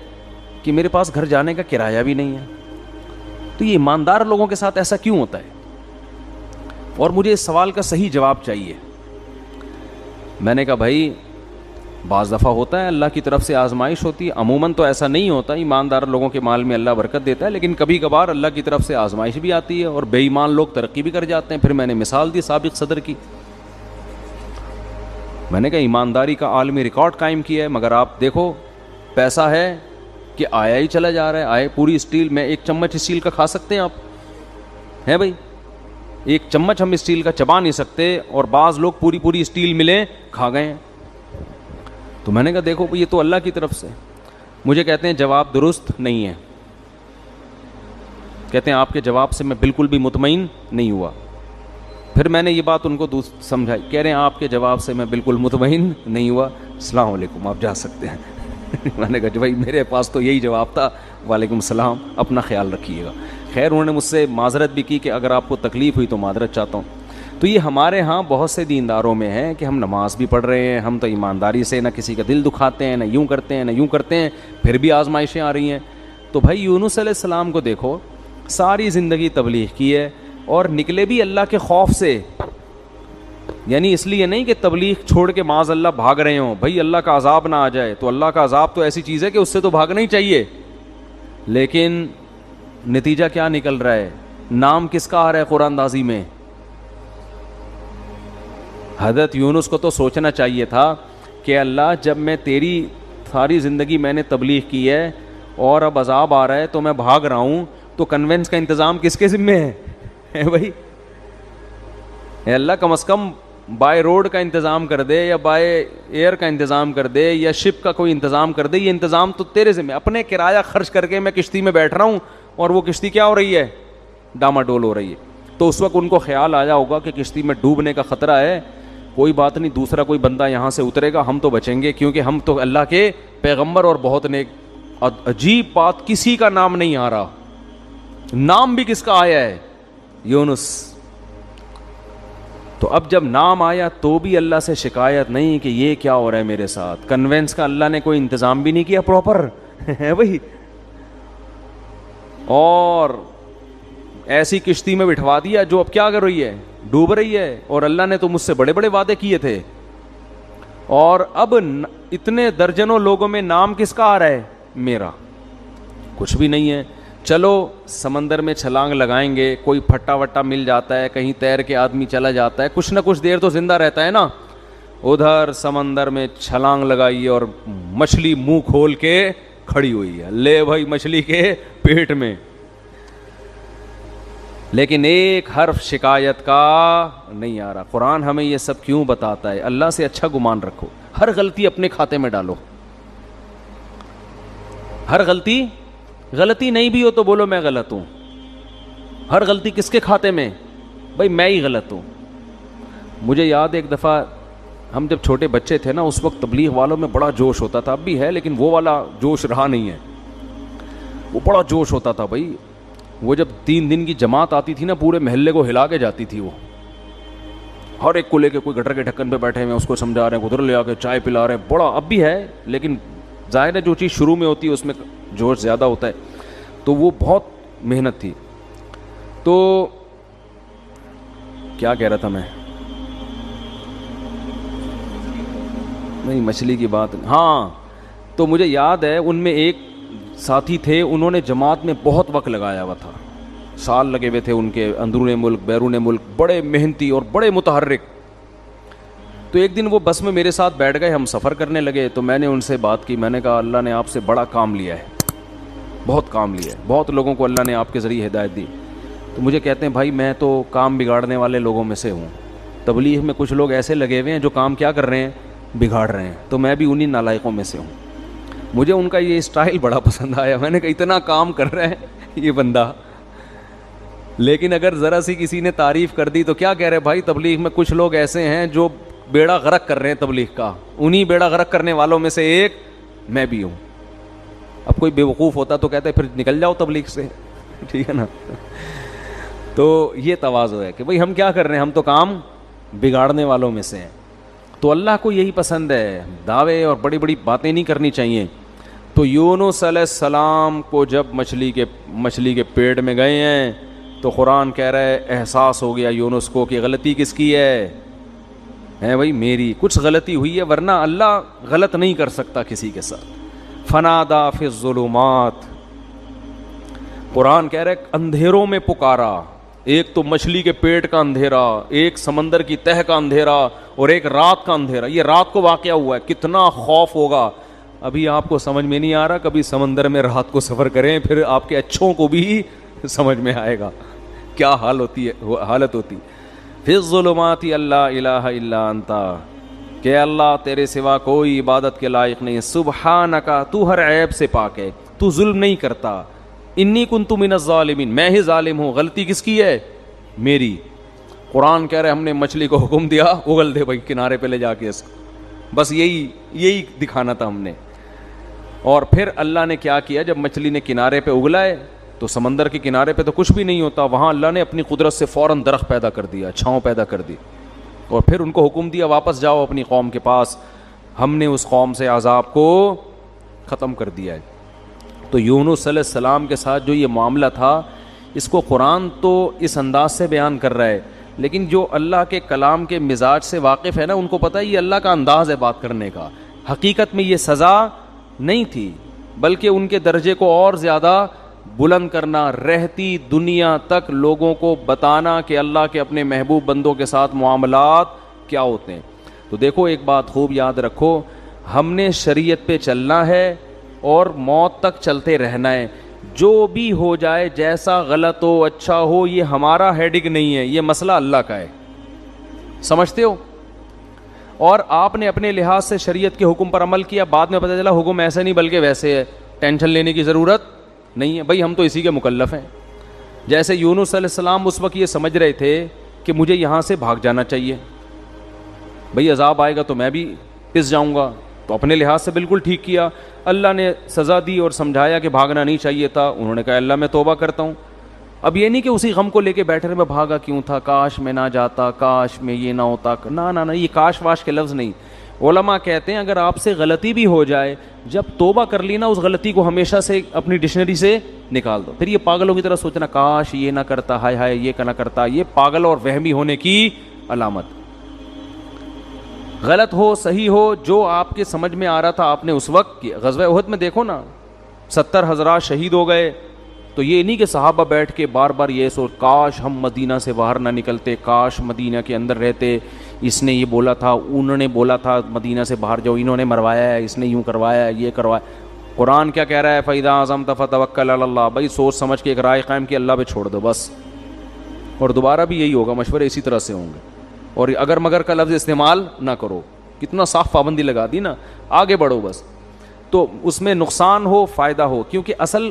کہ میرے پاس گھر جانے کا کرایہ بھی نہیں ہے. تو یہ ایماندار لوگوں کے ساتھ ایسا کیوں ہوتا ہے؟ اور مجھے اس سوال کا صحیح جواب چاہیے. میں نے کہا بھائی بعض دفعہ ہوتا ہے، اللہ کی طرف سے آزمائش ہوتی ہے، عموماً تو ایسا نہیں ہوتا. ایماندار لوگوں کے مال میں اللہ برکت دیتا ہے، لیکن کبھی کبھار اللہ کی طرف سے آزمائش بھی آتی ہے اور بے ایمان لوگ ترقی بھی کر جاتے ہیں. پھر میں نے مثال دی سابق صدر کی. میں نے کہا ایمانداری کا عالمی ریکارڈ قائم کیا ہے، مگر آپ دیکھو پیسہ ہے کہ آیا ہی چلا جا رہا ہے. آئے پوری اسٹیل میں ایک چمچ اسٹیل کا کھا سکتے ہیں آپ؟ ہے بھائی، ایک چمچ ہم اسٹیل کا چبا نہیں سکتے، اور بعض لوگ پوری پوری اسٹیل ملے کھا گئے ہیں. تو میں نے کہا دیکھو یہ تو اللہ کی طرف سے. مجھے کہتے ہیں جواب درست نہیں ہے، کہتے ہیں آپ کے جواب سے میں بالکل بھی مطمئن نہیں ہوا. پھر میں نے یہ بات ان کو سمجھائی، کہہ رہے ہیں آپ کے جواب سے میں بالکل مطمئن نہیں ہوا، السلام علیکم، آپ جا سکتے ہیں. میں نے کہا بھائی میرے پاس تو یہی جواب تھا، وعلیکم السلام، اپنا خیال رکھیے گا. خیر انہوں نے مجھ سے معذرت بھی کی کہ اگر آپ کو تکلیف ہوئی تو معذرت چاہتا ہوں. تو یہ ہمارے ہاں بہت سے دینداروں میں ہے کہ ہم نماز بھی پڑھ رہے ہیں، ہم تو ایمانداری سے نہ کسی کا دل دکھاتے ہیں، نہ یوں کرتے ہیں نہ یوں کرتے ہیں، پھر بھی آزمائشیں آ رہی ہیں. تو بھائی یونس علیہ السلام کو دیکھو، ساری زندگی تبلیغ کی ہے اور نکلے بھی اللہ کے خوف سے. یعنی اس لیے نہیں کہ تبلیغ چھوڑ کے معاذ اللہ بھاگ رہے ہوں، بھائی اللہ کا عذاب نہ آ جائے. تو اللہ کا عذاب تو ایسی چیز ہے کہ اس سے تو بھاگنا ہی چاہیے، لیکن نتیجہ کیا نکل رہا ہے؟ نام کس کا آ رہا ہے قرآن اندازی میں؟ حضرت یونس کو تو سوچنا چاہیے تھا کہ اللہ جب میں تیری ساری زندگی میں نے تبلیغ کی ہے اور اب عذاب آ رہا ہے تو میں بھاگ رہا ہوں، تو کنوینس کا انتظام کس کے ذمہ ہے بھائی؟ اے اللہ کم از کم بائی روڈ کا انتظام کر دے، یا بائی ایئر کا انتظام کر دے، یا شپ کا کوئی انتظام کر دے. یہ انتظام تو تیرے ذمہ. اپنے کرایہ خرچ کر کے میں کشتی میں بیٹھ رہا ہوں اور وہ کشتی کیا ہو رہی ہے؟ ڈاماڈول ہو رہی ہے. تو اس وقت ان کو خیال آیا ہوگا کہ کشتی میں ڈوبنے کا خطرہ ہے، کوئی بات نہیں، دوسرا کوئی بندہ یہاں سے اترے گا، ہم تو بچیں گے کیونکہ ہم تو اللہ کے پیغمبر اور بہت نیک. عجیب بات، کسی کا نام نہیں آ رہا. نام بھی کس کا آیا ہے؟ یونس. تو اب جب نام آیا تو بھی اللہ سے شکایت نہیں کہ یہ کیا ہو رہا ہے میرے ساتھ. کنوینس کا اللہ نے کوئی انتظام بھی نہیں کیا پراپر ہے بھائی، اور ایسی کشتی میں بٹھوا دیا جو اب کیا کر رہی ہے؟ ڈوب رہی ہے. اور اللہ نے تو مجھ سے بڑے بڑے وعدے کیے تھے، اور اب اتنے درجنوں لوگوں میں نام کس کا آ رہا ہے؟ میرا. کچھ بھی نہیں ہے. چلو سمندر میں چھلانگ لگائیں گے، کوئی پھٹا وٹا مل جاتا ہے، کہیں تیر کے آدمی چلا جاتا ہے، کچھ نہ کچھ دیر تو زندہ رہتا ہے نا. ادھر سمندر میں چھلانگ لگائی اور مچھلی منہ کھول کے کھڑی ہوئی ہے، لے بھائی مچھلی کے پیٹ میں. لیکن ایک حرف شکایت کا نہیں آ رہا. قرآن ہمیں یہ سب کیوں بتاتا ہے؟ اللہ سے اچھا گمان رکھو، ہر غلطی اپنے کھاتے میں ڈالو. ہر غلطی نہیں بھی ہو تو بولو میں غلط ہوں. ہر غلطی کس کے کھاتے میں؟ بھائی میں ہی غلط ہوں. مجھے یاد ایک دفعہ ہم جب چھوٹے بچے تھے نا، اس وقت تبلیغ والوں میں بڑا جوش ہوتا تھا، اب بھی ہے لیکن وہ والا جوش رہا نہیں ہے. وہ بڑا جوش ہوتا تھا بھائی. وہ جب 3 دن کی جماعت آتی تھی نا، پورے محلے کو ہلا کے جاتی تھی. وہ ہر ایک کو لے کے، کوئی گٹر کے ڈھکن پہ بیٹھے ہوئے اس کو سمجھا رہے ہیں، ادھر لے آ کے چائے پلا رہے ہیں. بڑا اب بھی ہے لیکن ظاہر ہے جو چیز شروع میں ہوتی ہے اس میں جوش زیادہ ہوتا ہے. تو وہ بہت محنت تھی. تو کیا کہہ رہا تھا میں؟ نہیں، مچھلی کی بات. ہاں، تو مجھے یاد ہے ان میں ایک ساتھی تھے، انہوں نے جماعت میں بہت وقت لگایا ہوا تھا، سال لگے ہوئے تھے ان کے، اندرون ملک بیرون ملک، بڑے محنتی اور بڑے متحرک. تو ایک دن وہ بس میں میرے ساتھ بیٹھ گئے، ہم سفر کرنے لگے. تو میں نے ان سے بات کی، میں نے کہا اللہ نے آپ سے بڑا کام لیا ہے، بہت کام لیا ہے، بہت لوگوں کو اللہ نے آپ کے ذریعے ہدایت دی. تو مجھے کہتے ہیں بھائی میں تو کام بگاڑنے والے لوگوں میں سے ہوں. تبلیغ میں کچھ لوگ ایسے لگے ہوئے ہیں جو کام کیا کر رہے ہیں؟ بگاڑ رہے ہیں. تو میں بھی انہی نالائقوں میں سے ہوں. مجھے ان کا یہ اسٹائل بڑا پسند آیا. میں نے کہا اتنا کام کر رہے ہیں یہ بندہ، لیکن اگر ذرا سی کسی نے تعریف کر دی تو کیا کہہ رہے بھائی تبلیغ میں کچھ لوگ ایسے ہیں جو بیڑا غرق کر رہے ہیں تبلیغ کا. انہی بیڑا غرق کرنے والوں میں سے ایک میں بھی ہوں. اب کوئی بیوقوف ہوتا تو کہتے پھر نکل جاؤ تبلیغ سے، ٹھیک ہے نا. تو یہ تواضع ہے کہ بھئی ہم کیا کر رہے ہیں، ہم تو کام بگاڑنے والوں میں سے ہیں. تو اللہ کو یہی پسند ہے، دعوے اور بڑی بڑی باتیں نہیں کرنی چاہیے. تو یونس علیہ السلام کو جب مچھلی کے پیٹ میں گئے ہیں تو قرآن کہہ رہا ہے احساس ہو گیا یونس کو کہ غلطی کس کی ہے بھائی میری. کچھ غلطی ہوئی ہے، ورنہ اللہ غلط نہیں کر سکتا کسی کے ساتھ. فنادا فی الظلمات، قرآن کہہ رہا ہے اندھیروں میں پکارا. ایک تو مچھلی کے پیٹ کا اندھیرا، ایک سمندر کی تہ کا اندھیرا، اور ایک رات کا اندھیرا. یہ رات کو واقعہ ہوا ہے، کتنا خوف ہوگا. ابھی آپ کو سمجھ میں نہیں آ رہا، کبھی سمندر میں رات کو سفر کریں، پھر آپ کے اچھوں کو بھی سمجھ میں آئے گا کیا حالت ہوتی. فی الظلمات اللہ الہ الا انت، کہ اللہ تیرے سوا کوئی عبادت کے لائق نہیں. سبحانک، تو ہر عیب سے پاک ہے، تو ظلم نہیں کرتا. انی کنت من الظالمین، میں ہی ظالم ہوں. غلطی کس کی ہے؟ میری. قرآن کہہ رہے ہم نے مچھلی کو حکم دیا اگل دے بھائی کنارے پہ لے جا کے اس کو. بس یہی دکھانا تھا ہم نے. اور پھر اللہ نے کیا کیا، جب مچھلی نے کنارے پہ اگلا ہے تو سمندر کے کنارے پہ تو کچھ بھی نہیں ہوتا، وہاں اللہ نے اپنی قدرت سے فوراً درخت پیدا کر دیا، چھاؤں پیدا کر دی، اور پھر ان کو حکم دیا واپس جاؤ اپنی قوم کے پاس. ہم نے اس قوم سے عذاب کو ختم کر دیا ہے. تو یونس علیہ السلام کے ساتھ جو یہ معاملہ تھا، اس کو قرآن تو اس انداز سے بیان کر رہا ہے، لیکن جو اللہ کے کلام کے مزاج سے واقف ہے نا، ان کو پتہ ہے یہ اللہ کا انداز ہے بات کرنے کا. حقیقت میں یہ سزا نہیں تھی، بلکہ ان کے درجے کو اور زیادہ بلند کرنا، رہتی دنیا تک لوگوں کو بتانا کہ اللہ کے اپنے محبوب بندوں کے ساتھ معاملات کیا ہوتے ہیں. تو دیکھو ایک بات خوب یاد رکھو، ہم نے شریعت پہ چلنا ہے اور موت تک چلتے رہنا ہے. جو بھی ہو جائے، جیسا غلط ہو اچھا ہو، یہ ہمارا ہیڈک نہیں ہے، یہ مسئلہ اللہ کا ہے. سمجھتے ہو؟ اور آپ نے اپنے لحاظ سے شریعت کے حکم پر عمل کیا، بعد میں پتہ چلا حکم ایسے نہیں بلکہ ویسے ہے، ٹینشن لینے کی ضرورت نہیں ہے. بھائی ہم تو اسی کے مکلف ہیں. جیسے یونس علیہ السلام اس وقت یہ سمجھ رہے تھے کہ مجھے یہاں سے بھاگ جانا چاہیے، بھائی عذاب آئے گا تو میں بھی پس جاؤں گا، تو اپنے لحاظ سے بالکل ٹھیک کیا. اللہ نے سزا دی اور سمجھایا کہ بھاگنا نہیں چاہیے تھا. انہوں نے کہا اللہ میں توبہ کرتا ہوں. اب یہ نہیں کہ اسی غم کو لے کے بیٹھے رہے میں بھاگا کیوں تھا، کاش میں نہ جاتا، کاش میں یہ نہ ہوتا. نہ، یہ کاش واش کے لفظ نہیں. علماء کہتے ہیں اگر آپ سے غلطی بھی ہو جائے، جب توبہ کر لی نا، اس غلطی کو ہمیشہ سے اپنی ڈکشنری سے نکال دو. پھر یہ پاگلوں کی طرح سوچنا کاش یہ نہ کرتا، ہائے ہائے یہ نہ کرتا، یہ پاگل اور وہمی ہونے کی علامت. غلط ہو صحیح ہو، جو آپ کے سمجھ میں آ رہا تھا آپ نے اس وقت کیا. غزوہ احد میں دیکھو نا، 70 حضرات شہید ہو گئے. تو یہ نہیں کہ صحابہ بیٹھ کے بار بار یہ سوچ کاش ہم مدینہ سے باہر نہ نکلتے، کاش مدینہ کے اندر رہتے، اس نے یہ بولا تھا، انہوں نے بولا تھا مدینہ سے باہر جاؤ، انہوں نے مروایا ہے، اس نے یوں کروایا ہے، یہ کروایا. قرآن کیا کہہ رہا ہے؟ فَإِذَا عَزَمْتَ فَتَوَكَّلْ عَلَى اللَّهِ. بھائی سوچ سمجھ کے ایک رائے قائم کی، اللہ پہ چھوڑ دو بس. اور دوبارہ بھی یہی ہوگا، مشورے اسی طرح سے ہوں گے. اور اگر مگر کا لفظ استعمال نہ کرو. کتنا صاف پابندی لگا دی نا، آگے بڑھو بس. تو اس میں نقصان ہو فائدہ ہو، کیونکہ اصل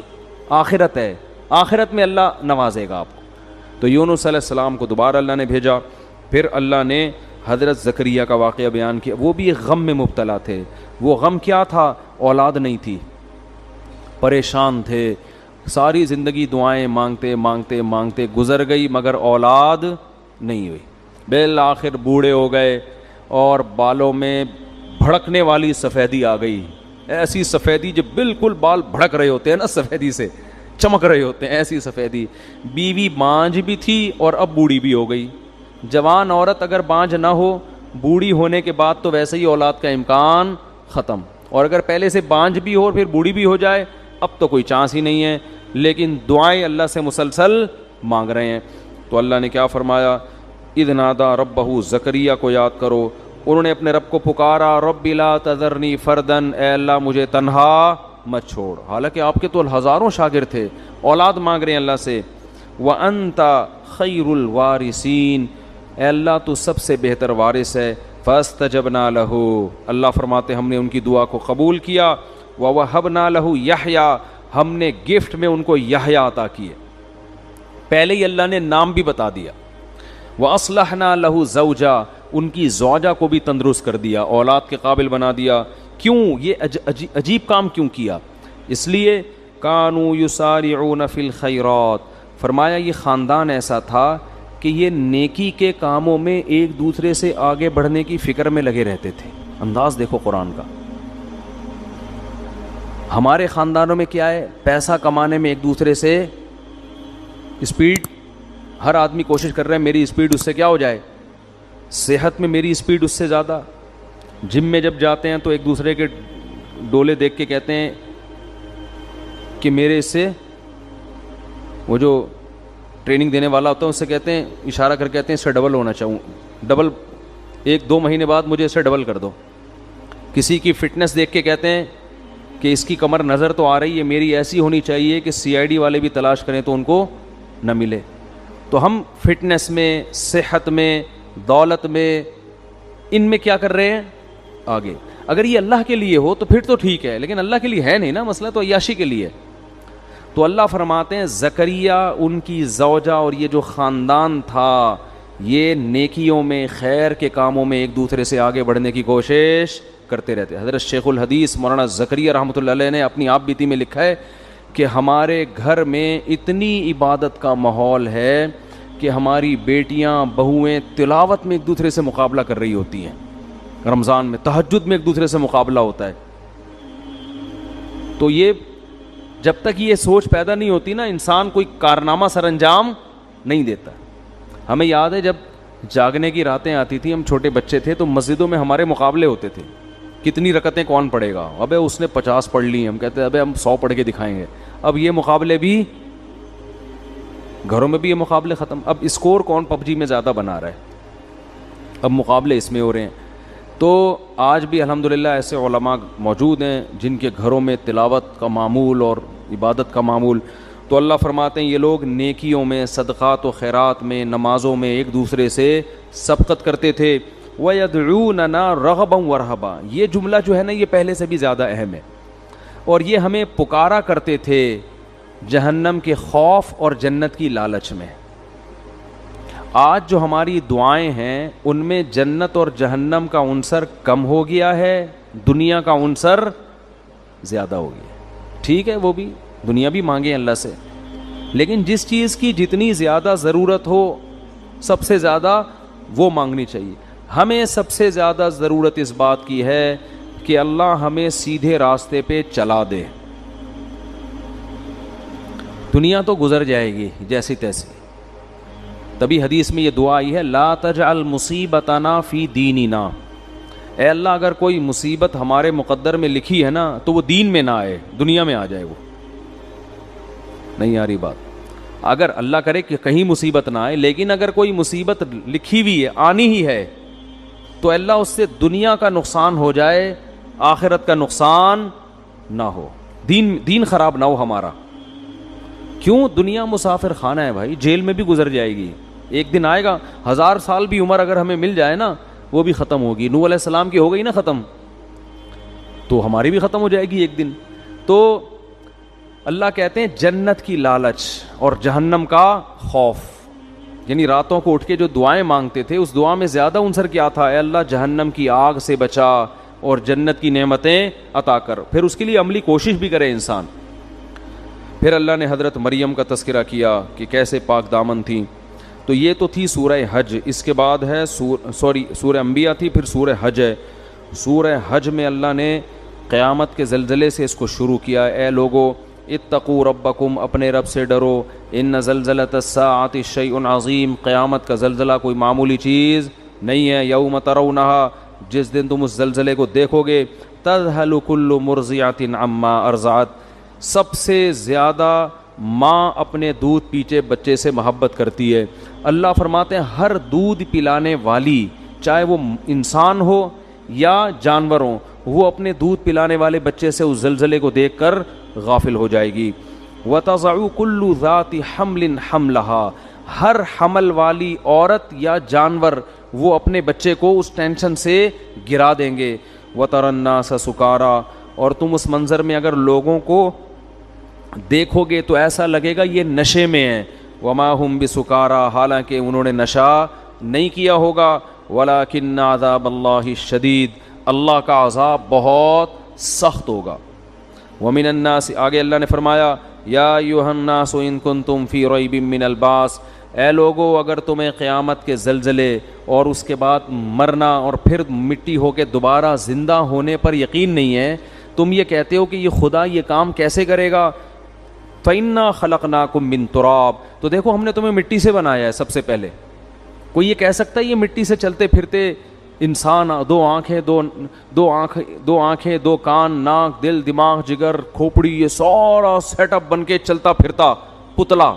آخرت ہے، آخرت میں اللہ نوازے گا آپ کو. تو یونس علیہ السلام کو دوبارہ اللہ نے بھیجا. پھر اللہ نے حضرت زکریا کا واقعہ بیان کیا. وہ بھی ایک غم میں مبتلا تھے. وہ غم کیا تھا؟ اولاد نہیں تھی، پریشان تھے. ساری زندگی دعائیں مانگتے مانگتے مانگتے گزر گئی، مگر اولاد نہیں ہوئی. بالآخر بوڑھے ہو گئے اور بالوں میں بھڑکنے والی سفیدی آ گئی. ایسی سفیدی جو بالکل بال بھڑک رہے ہوتے ہیں نا، سفیدی سے چمک رہے ہوتے ہیں، ایسی سفیدی. بیوی بانجھ بھی تھی اور اب بوڑھی بھی ہو گئی. جوان عورت اگر بانجھ نہ ہو، بوڑھی ہونے کے بعد تو ویسے ہی اولاد کا امکان ختم. اور اگر پہلے سے بانجھ بھی ہو اور پھر بوڑھی بھی ہو جائے، اب تو کوئی چانس ہی نہیں ہے. لیکن دعائیں اللہ سے مسلسل مانگ رہے ہیں. تو اللہ نے کیا فرمایا؟ اذ نادا ربہ، زکریا کو یاد کرو، انہوں نے اپنے رب کو پکارا، رب لا تذرنی فردن، اے اللہ مجھے تنہا مت چھوڑ. حالانکہ آپ کے تو ہزاروں شاگرد تھے، اولاد مانگ رہے ہیں اللہ سے. وانت خیر الوارثین، اے اللہ تو سب سے بہتر وارث ہے. فاستجبنا لہ، اللہ فرماتے ہم نے ان کی دعا کو قبول کیا. ووہبنا لہ یحییٰ، ہم نے گفٹ میں ان کو یحییٰ عطا کیے. پہلے ہی اللہ نے نام بھی بتا دیا. وَأَصْلَحْنَا لَهُ زَوْجًا، ان کی زوجہ کو بھی تندرست کر دیا، اولاد کے قابل بنا دیا. کیوں یہ عجیب کام کیوں کیا؟ اس لیے كَانُوا يُسَارِعُونَ فِي الْخَيْرَاتِ، فرمایا یہ خاندان ایسا تھا کہ یہ نیکی کے کاموں میں ایک دوسرے سے آگے بڑھنے کی فکر میں لگے رہتے تھے. انداز دیکھو قرآن کا. ہمارے خاندانوں میں کیا ہے؟ پیسہ کمانے میں ایک دوسرے سے اسپیڈ، ہر آدمی کوشش کر رہا ہے میری اسپیڈ اس سے کیا ہو جائے، صحت میں میری اسپیڈ اس سے زیادہ. جم میں جب جاتے ہیں تو ایک دوسرے کے ڈولے دیکھ کے کہتے ہیں کہ میرے اس سے وہ جو ٹریننگ دینے والا ہوتا ہے اس سے کہتے ہیں, اشارہ کر کہتے ہیں اس سے ڈبل ہونا چاہوں, ڈبل 1-2 مہینے بعد مجھے اسے ڈبل کر دو. کسی کی فٹنس دیکھ کے کہتے ہیں کہ اس کی کمر نظر تو آ رہی ہے, میری ایسی ہونی چاہیے کہ CID والے بھی تلاش کریں تو ان کو نہ ملے. تو ہم فٹنس میں, صحت میں, دولت میں, ان میں کیا کر رہے ہیں آگے. اگر یہ اللہ کے لیے ہو تو پھر تو ٹھیک ہے, لیکن اللہ کے لیے ہے نہیں نا, مسئلہ تو عیاشی کے لیے. تو اللہ فرماتے ہیں زکریا, ان کی زوجہ اور یہ جو خاندان تھا, یہ نیکیوں میں, خیر کے کاموں میں ایک دوسرے سے آگے بڑھنے کی کوشش کرتے رہتے. حضرت شیخ الحدیث مولانا زکریا رحمۃ اللہ علیہ نے اپنی آپ بیتی میں لکھا ہے کہ ہمارے گھر میں اتنی عبادت کا ماحول ہے کہ ہماری بیٹیاں, بہویں تلاوت میں ایک دوسرے سے مقابلہ کر رہی ہوتی ہیں. رمضان میں تہجد میں ایک دوسرے سے مقابلہ ہوتا ہے. تو یہ جب تک یہ سوچ پیدا نہیں ہوتی نا, انسان کوئی کارنامہ سر انجام نہیں دیتا. ہمیں یاد ہے جب جاگنے کی راتیں آتی تھیں, ہم چھوٹے بچے تھے, تو مسجدوں میں ہمارے مقابلے ہوتے تھے, کتنی رکعتیں کون پڑھے گا. ابے اس نے 50 پڑھ لی, ہم کہتے ہیں ابے ہم 100 پڑھ کے دکھائیں گے. اب یہ مقابلے بھی گھروں میں بھی, یہ مقابلے ختم. اب اسکور کون PUBG میں زیادہ بنا رہا ہے, اب مقابلے اس میں ہو رہے ہیں. تو آج بھی الحمدللہ ایسے علماء موجود ہیں جن کے گھروں میں تلاوت کا معمول اور عبادت کا معمول. تو اللہ فرماتے ہیں یہ لوگ نیکیوں میں, صدقات و خیرات میں, نمازوں میں ایک دوسرے سے سبقت کرتے تھے. وَيَدْعُونَنَا رَغَبًا وَرَهَبًا, یہ جملہ جو ہے نا یہ پہلے سے بھی زیادہ اہم ہے. اور یہ ہمیں پکارا کرتے تھے جہنم کے خوف اور جنت کی لالچ میں. آج جو ہماری دعائیں ہیں ان میں جنت اور جہنم کا عنصر کم ہو گیا ہے, دنیا کا عنصر زیادہ ہو گیا. ٹھیک ہے, وہ بھی دنیا بھی مانگے اللہ سے, لیکن جس چیز کی جتنی زیادہ ضرورت ہو سب سے زیادہ وہ مانگنی چاہیے. ہمیں سب سے زیادہ ضرورت اس بات کی ہے کہ اللہ ہمیں سیدھے راستے پہ چلا دے. دنیا تو گزر جائے گی جیسی تیسی, تبھی حدیث میں یہ دعا آئی ہے لا تجعل مصیبتنا فی دیننا, اے اللہ اگر کوئی مصیبت ہمارے مقدر میں لکھی ہے نا تو وہ دین میں نہ آئے, دنیا میں آ جائے. وہ نہیں آ رہی بات. اگر اللہ کرے کہ کہیں مصیبت نہ آئے, لیکن اگر کوئی مصیبت لکھی ہوئی ہے, آنی ہی ہے, تو اللہ اس سے دنیا کا نقصان ہو جائے, آخرت کا نقصان نہ ہو, دین خراب نہ ہو ہمارا. کیوں؟ دنیا مسافر خانہ ہے بھائی, جیل میں بھی گزر جائے گی, ایک دن آئے گا. 1000 سال بھی عمر اگر ہمیں مل جائے نا وہ بھی ختم ہوگی. نوح علیہ السلام کی ہو گئی نا ختم, تو ہماری بھی ختم ہو جائے گی ایک دن. تو اللہ کہتے ہیں جنت کی لالچ اور جہنم کا خوف, یعنی راتوں کو اٹھ کے جو دعائیں مانگتے تھے اس دعا میں زیادہ عنصر کیا تھا, اے اللہ جہنم کی آگ سے بچا اور جنت کی نعمتیں عطا کر. پھر اس کے لیے عملی کوشش بھی کرے انسان. پھر اللہ نے حضرت مریم کا تذکرہ کیا کہ کیسے پاک دامن تھیں. تو یہ تو تھی سورہ حج. اس کے بعد ہے سورہ انبیاء تھی, پھر سورہ حج ہے. سورہ حج میں اللہ نے قیامت کے زلزلے سے اس کو شروع کیا. اے لوگو اتقوا ربکم, اپنے رب سے ڈرو. ان زلزلۃ الساعۃ شیء عظیم, قیامت کا زلزلہ کوئی معمولی چیز نہیں ہے. یوم ترونھا, جس دن تم اس زلزلے کو دیکھو گے, تذہل کل مرضعۃ عما ارضعت, سب سے زیادہ ماں اپنے دودھ پیچھے بچے سے محبت کرتی ہے. اللہ فرماتے ہیں ہر دودھ پلانے والی, چاہے وہ انسان ہو یا جانور ہو, وہ اپنے دودھ پلانے والے بچے سے اس زلزلے کو دیکھ کر غافل ہو جائے گی. وَتَضَعُ كُلُّ ذَاتِ حَمْلٍ حَمْلَهَا, ہر حمل والی عورت یا جانور وہ اپنے بچے کو اس ٹینشن سے گرا دیں گے. وَتَرَى النَّاسَ سُكَارَى, اور تم اس منظر میں اگر لوگوں کو دیکھو گے تو ایسا لگے گا یہ نشے میں ہیں. وَمَا هُمْ بِسُكَارَى, حالانکہ انہوں نے نشہ نہیں کیا ہوگا. وَلَكِنَّ عَذَابَ اللَّهِ الشَّدِيدُ, اللہ کا عذاب بہت سخت ہوگا. وَمِنَ النَّاسِ, آگے اللہ نے فرمایا یا ایھا الناس ان کنتم فی ریب من البعث, اے لوگو اگر تمہیں قیامت کے زلزلے اور اس کے بعد مرنا اور پھر مٹی ہو کے دوبارہ زندہ ہونے پر یقین نہیں ہے, تم یہ کہتے ہو کہ یہ خدا یہ کام کیسے کرے گا. فَإِنَّا خَلَقْنَاكُم مِّن تُرَابٍ, تو دیکھو ہم نے تمہیں مٹی سے بنایا ہے سب سے پہلے. کوئی یہ کہہ سکتا ہے یہ مٹی سے چلتے پھرتے انسان, دو آنکھیں دو کان, ناک, دل, دماغ, جگر, کھوپڑی, یہ سارا سیٹ اپ بن کے چلتا پھرتا پتلا,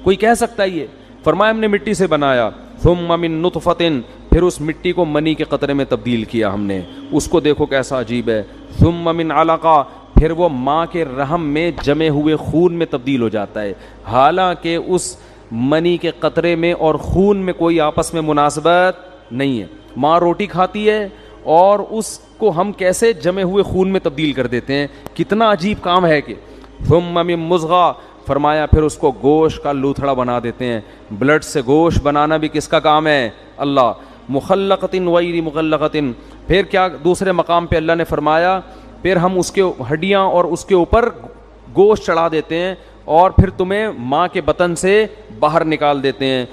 کوئی کہہ سکتا ہے یہ؟ فرمایا ہم نے مٹی سے بنایا، ثم من نطفۃ، پھر اس مٹی کو منی کے قطرے میں تبدیل کیا ہم نے، اس کو دیکھو کیسا عجیب ہے، ثم من علقہ، پھر وہ ماں کے رحم میں جمے ہوئے خون میں تبدیل ہو جاتا ہے، حالانکہ اس منی کے قطرے میں اور خون میں کوئی آپس میں مناسبت نہیں ہے۔ ماں روٹی کھاتی ہے اور اس کو ہم کیسے جمے ہوئے خون میں تبدیل کر دیتے ہیں، کتنا عجیب کام ہے کہ ثم من مضغہ، فرمایا پھر اس کو گوشت کا لوتھڑا بنا دیتے ہیں۔ بلڈ سے گوشت بنانا بھی کس کا کام ہے؟ اللہ۔ مخلقۃ غیر مخلقۃ، پھر کیا دوسرے مقام پہ اللہ نے فرمایا پھر ہم اس کے ہڈیاں اور اس کے اوپر گوشت چڑھا دیتے ہیں اور پھر تمہیں ماں کے بطن سے باہر نکال دیتے ہیں۔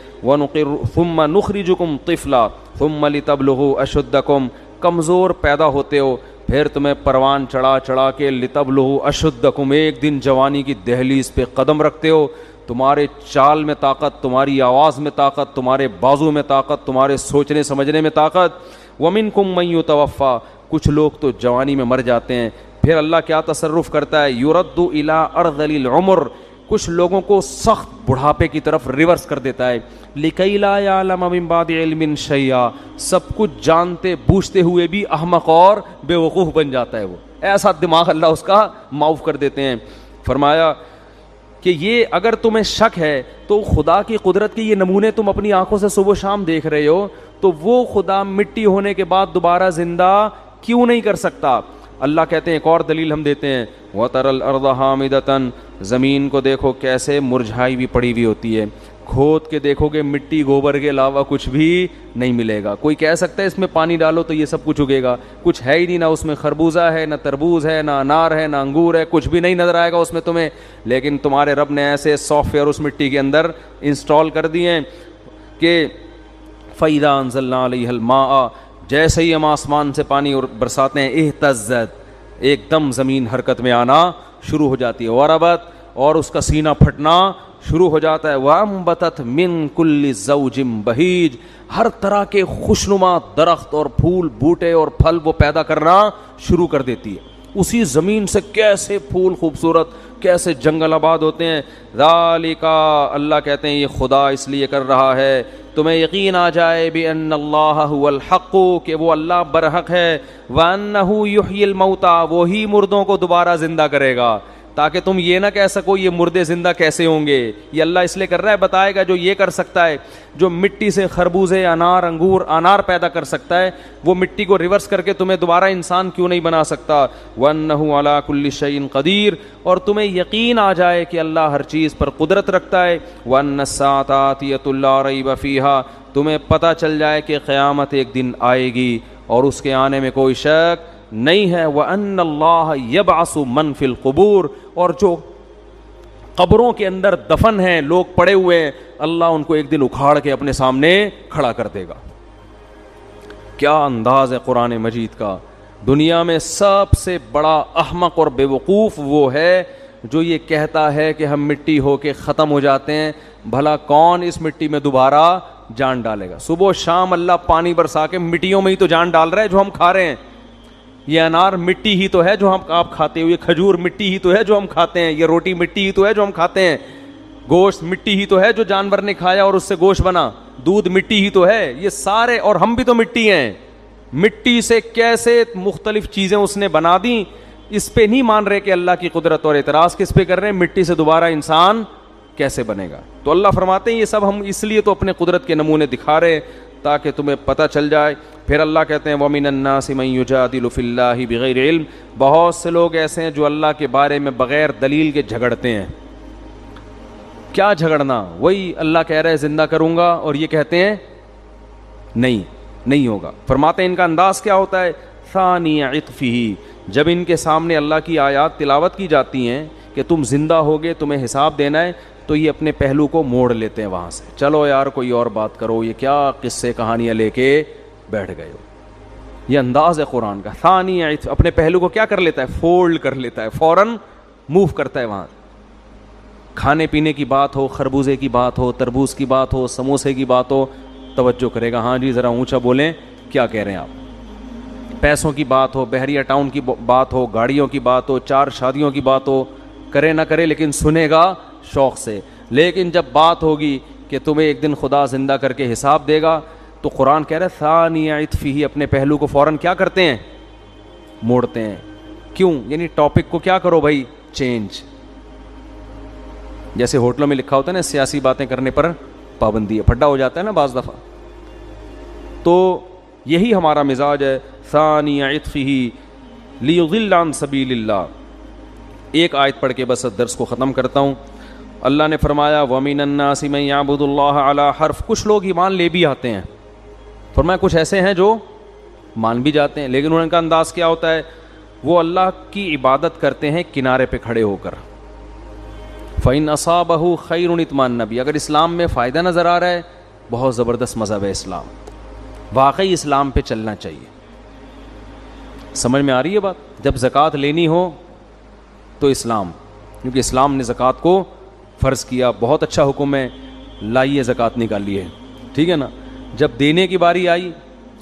ثم نخرجکم طفلا ثم لتبلغوا اشدکم، کمزور پیدا ہوتے ہو پھر تمہیں پروان چڑھا چڑھا کے لتبلغوا اشدکم، ایک دن جوانی کی دہلیز پہ قدم رکھتے ہو، تمہارے چال میں طاقت، تمہاری آواز میں طاقت، تمہارے بازو میں طاقت، تمہارے سوچنے سمجھنے میں طاقت۔ ومنکم من یتوفی، کچھ لوگ تو جوانی میں مر جاتے ہیں، پھر اللہ کیا تصرف کرتا ہے؟ یرد الی ارذل العمر، کچھ لوگوں کو سخت بڑھاپے کی طرف ریورس کر دیتا ہے، لکی لا یعلم من بعد علم شیئا، سب کچھ جانتے بوجھتے ہوئے بھی احمق اور بے وقوف بن جاتا ہے، وہ ایسا دماغ اللہ اس کا معاف کر دیتے ہیں۔ فرمایا کہ یہ اگر تمہیں شک ہے تو خدا کی قدرت کے یہ نمونے تم اپنی آنکھوں سے صبح و شام دیکھ رہے ہو، تو وہ خدا مٹی ہونے کے بعد دوبارہ زندہ کیوں نہیں کر سکتا؟ اللہ کہتے ہیں ایک اور دلیل ہم دیتے ہیں، وَتَرَى الْأَرْضَ حَامِدَةً، زمین کو دیکھو کیسے مرجھائی ہوئی پڑی ہوئی ہوتی ہے، کھود کے دیکھو کہ مٹی گوبر کے علاوہ کچھ بھی نہیں ملے گا۔ کوئی کہہ سکتا ہے اس میں پانی ڈالو تو یہ سب کچھ اگے گا؟ کچھ ہے ہی نہیں، نہ اس میں خربوزہ ہے، نہ تربوز ہے، نہ انار ہے، نہ انگور ہے، کچھ بھی نہیں نظر آئے گا اس میں تمہیں، لیکن تمہارے رب نے ایسے سافٹ ویئر اس مٹی کے اندر انسٹال کر دیے ہیں کہ فَإِذَا أَنزَلْنَا عَلَيْهَا الْمَاءَ، جیسے ہی ہم آسمان سے پانی برساتے ہیں، اہتزت، ایک دم زمین حرکت میں آنا شروع ہو جاتی ہے، وربت، اور اس کا سینہ پھٹنا شروع ہو جاتا ہے، وَأَنبَتَتْ مِن كُلِّ زَوْجٍ بَهِيجٍ، ہر طرح کے خوشنما درخت اور پھول بوٹے اور پھل وہ پیدا کرنا شروع کر دیتی ہے۔ اسی زمین سے کیسے پھول خوبصورت، کیسے جنگل آباد ہوتے ہیں۔ ذالک، اللہ کہتے ہیں یہ خدا اس لیے کر رہا ہے تمہیں یقین آ جائے بِأَنَّ اللَّهَ هُوَ الْحَقُّ، کہ وہ اللہ برحق ہے، وَأَنَّهُ يُحْيِي الْمَوْتَى، وہی مردوں کو دوبارہ زندہ کرے گا، تاکہ تم یہ نہ کہہ سکو یہ مردے زندہ کیسے ہوں گے۔ یہ اللہ اس لیے کر رہا ہے، بتائے گا جو یہ کر سکتا ہے، جو مٹی سے خربوزے، انار، انگور، انار پیدا کر سکتا ہے، وہ مٹی کو ریورس کر کے تمہیں دوبارہ انسان کیوں نہیں بنا سکتا۔ وَأَنَّهُ عَلَى كُلِّ شَيْءٍ قَدِيرٌ، اور تمہیں یقین آ جائے کہ اللہ ہر چیز پر قدرت رکھتا ہے۔ وَأَنَّ السَّاعَةَ آتِيَةٌ لَا رَيْبَ فِيهَا، تمہیں پتہ چل جائے کہ قیامت ایک دن آئے گی اور اس کے آنے میں کوئی شک نہیں ہے۔ وَأَنَّ اللَّهَ يَبْعَثُ مَن فِي الْقُبُورِ، اور جو قبروں کے اندر دفن ہیں، لوگ پڑے ہوئے ہیں، اللہ ان کو ایک دن اکھاڑ کے اپنے سامنے کھڑا کر دے گا۔ کیا انداز ہے قرآن مجید کا! دنیا میں سب سے بڑا احمق اور بے وقوف وہ ہے جو یہ کہتا ہے کہ ہم مٹی ہو کے ختم ہو جاتے ہیں، بھلا کون اس مٹی میں دوبارہ جان ڈالے گا؟ صبح و شام اللہ پانی برسا کے مٹیوں میں ہی تو جان ڈال رہا ہے جو ہم کھا رہے ہیں۔ یہ انار مٹی ہی تو ہے جو آپ کھاتے ہو، یہ کھجور مٹی ہی تو ہے جو ہم کھاتے ہیں، یہ روٹی مٹی ہی تو ہے جو ہم کھاتے ہیں، گوشت مٹی ہی تو ہے جو جانور نے کھایا اور اس سے گوشت بنا، دودھ مٹی ہی تو ہے، یہ سارے، اور ہم بھی تو مٹی ہیں۔ مٹی سے کیسے مختلف چیزیں اس نے بنا دیں، اس پہ نہیں مان رہے کہ اللہ کی قدرت، اور اعتراض کس پہ کر رہے ہیں؟ مٹی سے دوبارہ انسان کیسے بنے گا؟ تو اللہ فرماتے ہیں یہ سب ہم اس لیے تو اپنے قدرت کے نمونے دکھا رہے ہیں تاکہ تمہیں پتہ چل جائے۔ پھر اللہ کہتے ہیں وَمِنَ النَّاسِ مَن يُجَادِلُ فِي اللَّهِ بِغَيْرِ عِلْمٍ، بہت سے لوگ ایسے ہیں جو اللہ کے بارے میں بغیر دلیل کے جھگڑتے ہیں۔ کیا جھگڑنا؟ وہی اللہ کہہ رہا ہے زندہ کروں گا اور یہ کہتے ہیں نہیں ہوگا۔ فرماتے ہیں ان کا انداز کیا ہوتا ہے؟ ثانی عطفہ، جب ان کے سامنے اللہ کی آیات تلاوت کی جاتی ہیں کہ تم زندہ ہوگے، تمہیں حساب دینا ہے، تو یہ اپنے پہلو کو موڑ لیتے ہیں وہاں سے، چلو یار کوئی اور بات کرو، یہ کیا قصے کہانیاں لے کے بیٹھ گئے ہو۔ یہ انداز ہے قرآن کا۔ ثانی عطف، اپنے پہلو کو کیا کر لیتا ہے؟ فولڈ کر لیتا ہے، فوراً موو کرتا ہے وہاں۔ کھانے پینے کی بات ہو، خربوزے کی بات ہو، تربوز کی بات ہو، سموسے کی بات ہو، توجہ کرے گا، ہاں جی ذرا اونچا بولیں، کیا کہہ رہے ہیں آپ؟ پیسوں کی بات ہو، بحریہ ٹاؤن کی بات ہو، گاڑیوں کی بات ہو، 4 شادیوں کی بات ہو، کرے نہ کرے لیکن سنے گا شوق سے۔ لیکن جب بات ہوگی کہ تمہیں ایک دن خدا زندہ کر کے حساب دے گا تو قرآن کہہ رہا ہے ثانی عطفہ، اپنے پہلو کو فوراً کیا کرتے ہیں؟ موڑتے ہیں. کیوں؟ یعنی ٹاپک کو کیا کرو بھائی؟ چینج. جیسے ہوٹلوں میں لکھا ہوتا ہے نا سیاسی باتیں کرنے پر پابندی ہے، پھڈا ہو جاتا ہے نا بعض دفعہ. تو یہی ہمارا مزاج ہے. ثانی عطفہ لیضل عن سبیل اللہ. ایک آیت پڑھ کے بس درس کو ختم کرتا ہوں. اللہ نے فرمایا وَمِنَ النَّاسِ مَن يَعْبُدُ اللَّهَ عَلَى حَرْفٍ. کچھ لوگ ایمان لے بھی آتے ہیں. فرمایا کچھ ایسے ہیں جو مان بھی جاتے ہیں، لیکن ان کا انداز کیا ہوتا ہے؟ وہ اللہ کی عبادت کرتے ہیں کنارے پہ کھڑے ہو کر. فَإِنْ أَصَابَهُ خَيْرٌ اطمأنَّ بِهِ. اگر اسلام میں فائدہ نظر آ رہا ہے، بہت زبردست مذہب ہے اسلام، واقعی اسلام پہ چلنا چاہیے. سمجھ میں آ رہی ہے بات؟ جب زکوٰۃ لینی ہو تو اسلام، کیونکہ اسلام نے زکوٰۃ کو فرض کیا، بہت اچھا حکم ہے، لائیے زکوٰۃ نکالیے، ٹھیک ہے نا. جب دینے کی باری آئی،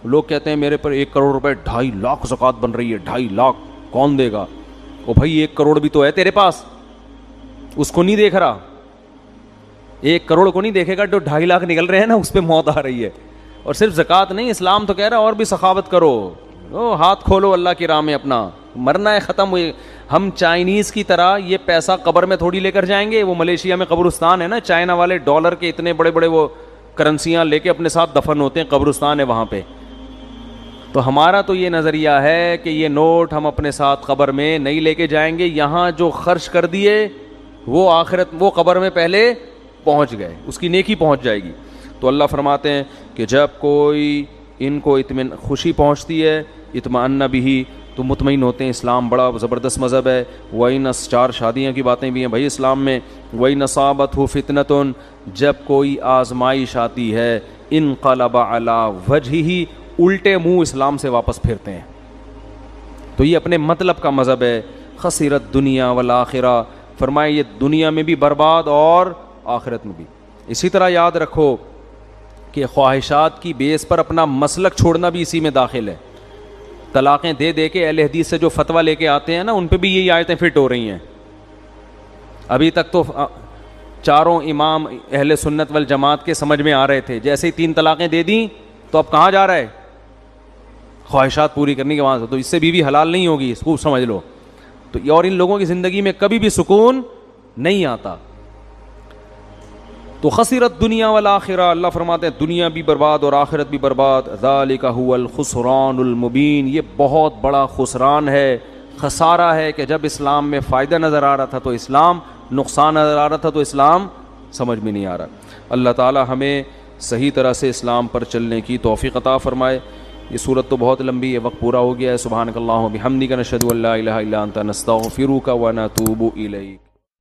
لوگ کہتے ہیں میرے پر 1 کروڑ روپے 2.5 لاکھ زکوٰۃ بن رہی ہے، 2.5 لاکھ کون دے گا؟ او بھائی 1 کروڑ بھی تو ہے تیرے پاس، اس کو نہیں دیکھ رہا. 1 کروڑ کو نہیں دیکھے گا، جو 2.5 لاکھ نکل رہے ہیں نا اس پہ موت آ رہی ہے. اور صرف زکوٰۃ نہیں، اسلام تو کہہ رہا ہے اور بھی سخاوت کرو، ہاتھ کھولو اللہ کی راہ میں اپنا. مرنا ہے، ختم ہوئے. ہم چائنیز کی طرح یہ پیسہ قبر میں تھوڑی لے کر جائیں گے. وہ ملیشیا میں قبرستان ہے نا، چائنا والے ڈالر کے اتنے بڑے بڑے وہ کرنسیاں لے کے اپنے ساتھ دفن ہوتے ہیں، قبرستان ہے وہاں پہ. تو ہمارا تو یہ نظریہ ہے کہ یہ نوٹ ہم اپنے ساتھ قبر میں نہیں لے کے جائیں گے. یہاں جو خرچ کر دیے وہ آخرت، وہ قبر میں پہلے پہنچ گئے، اس کی نیکی پہنچ جائے گی. تو اللہ فرماتے ہیں کہ جب کوئی ان کو خوشی پہنچتی ہے، اطمئن بھی، تو مطمئن ہوتے ہیں. اسلام بڑا زبردست مذہب ہے. وَإِنَ 4 شادیاں کی باتیں بھی ہیں بھائی اسلام میں. وَإِنْ أَصَابَتْهُ فِتْنَةٌ، جب کوئی آزمائش آتی ہے، انقلب علی وجہہ، الٹے منہ اسلام سے واپس پھرتے ہیں. تو یہ اپنے مطلب کا مذہب ہے. خسرت دنیا والآخرہ، فرمائے یہ دنیا میں بھی برباد اور آخرت میں بھی. اسی طرح یاد رکھو کہ خواہشات کی بیس پر اپنا مسلک چھوڑنا بھی اسی میں داخل ہے. طلاقیں دے دے کے اہل حدیث سے جو فتویٰ لے کے آتے ہیں نا، ان پہ بھی یہی آیتیں فٹ ہو رہی ہیں. ابھی تک تو 4 امام اہل سنت والجماعت کے سمجھ میں آ رہے تھے، جیسے ہی 3 طلاقیں دے دیں تو اب کہاں جا رہا ہے؟ خواہشات پوری کرنے کے وہاں سے. تو اس سے بیوی حلال نہیں ہوگی، اس کو سمجھ لو. تو اور ان لوگوں کی زندگی میں کبھی بھی سکون نہیں آتا. تو خسرت دنیا والآخرہ، اللہ فرماتے ہیں دنیا بھی برباد اور آخرت بھی برباد. ذالک هو الخسران المبین، یہ بہت بڑا خسران ہے، خسارہ ہے کہ جب اسلام میں فائدہ نظر آ رہا تھا تو اسلام، نقصان نظر آ رہا تھا تو اسلام سمجھ میں نہیں آ رہا. اللہ تعالی ہمیں صحیح طرح سے اسلام پر چلنے کی توفیق عطا فرمائے. یہ صورت تو بہت لمبی ہے، وقت پورا ہو گیا ہے. سبحانک اللہم و بحمدک، نشہد ان لا الہ الا انت، نستغفرک و نتوب الیک.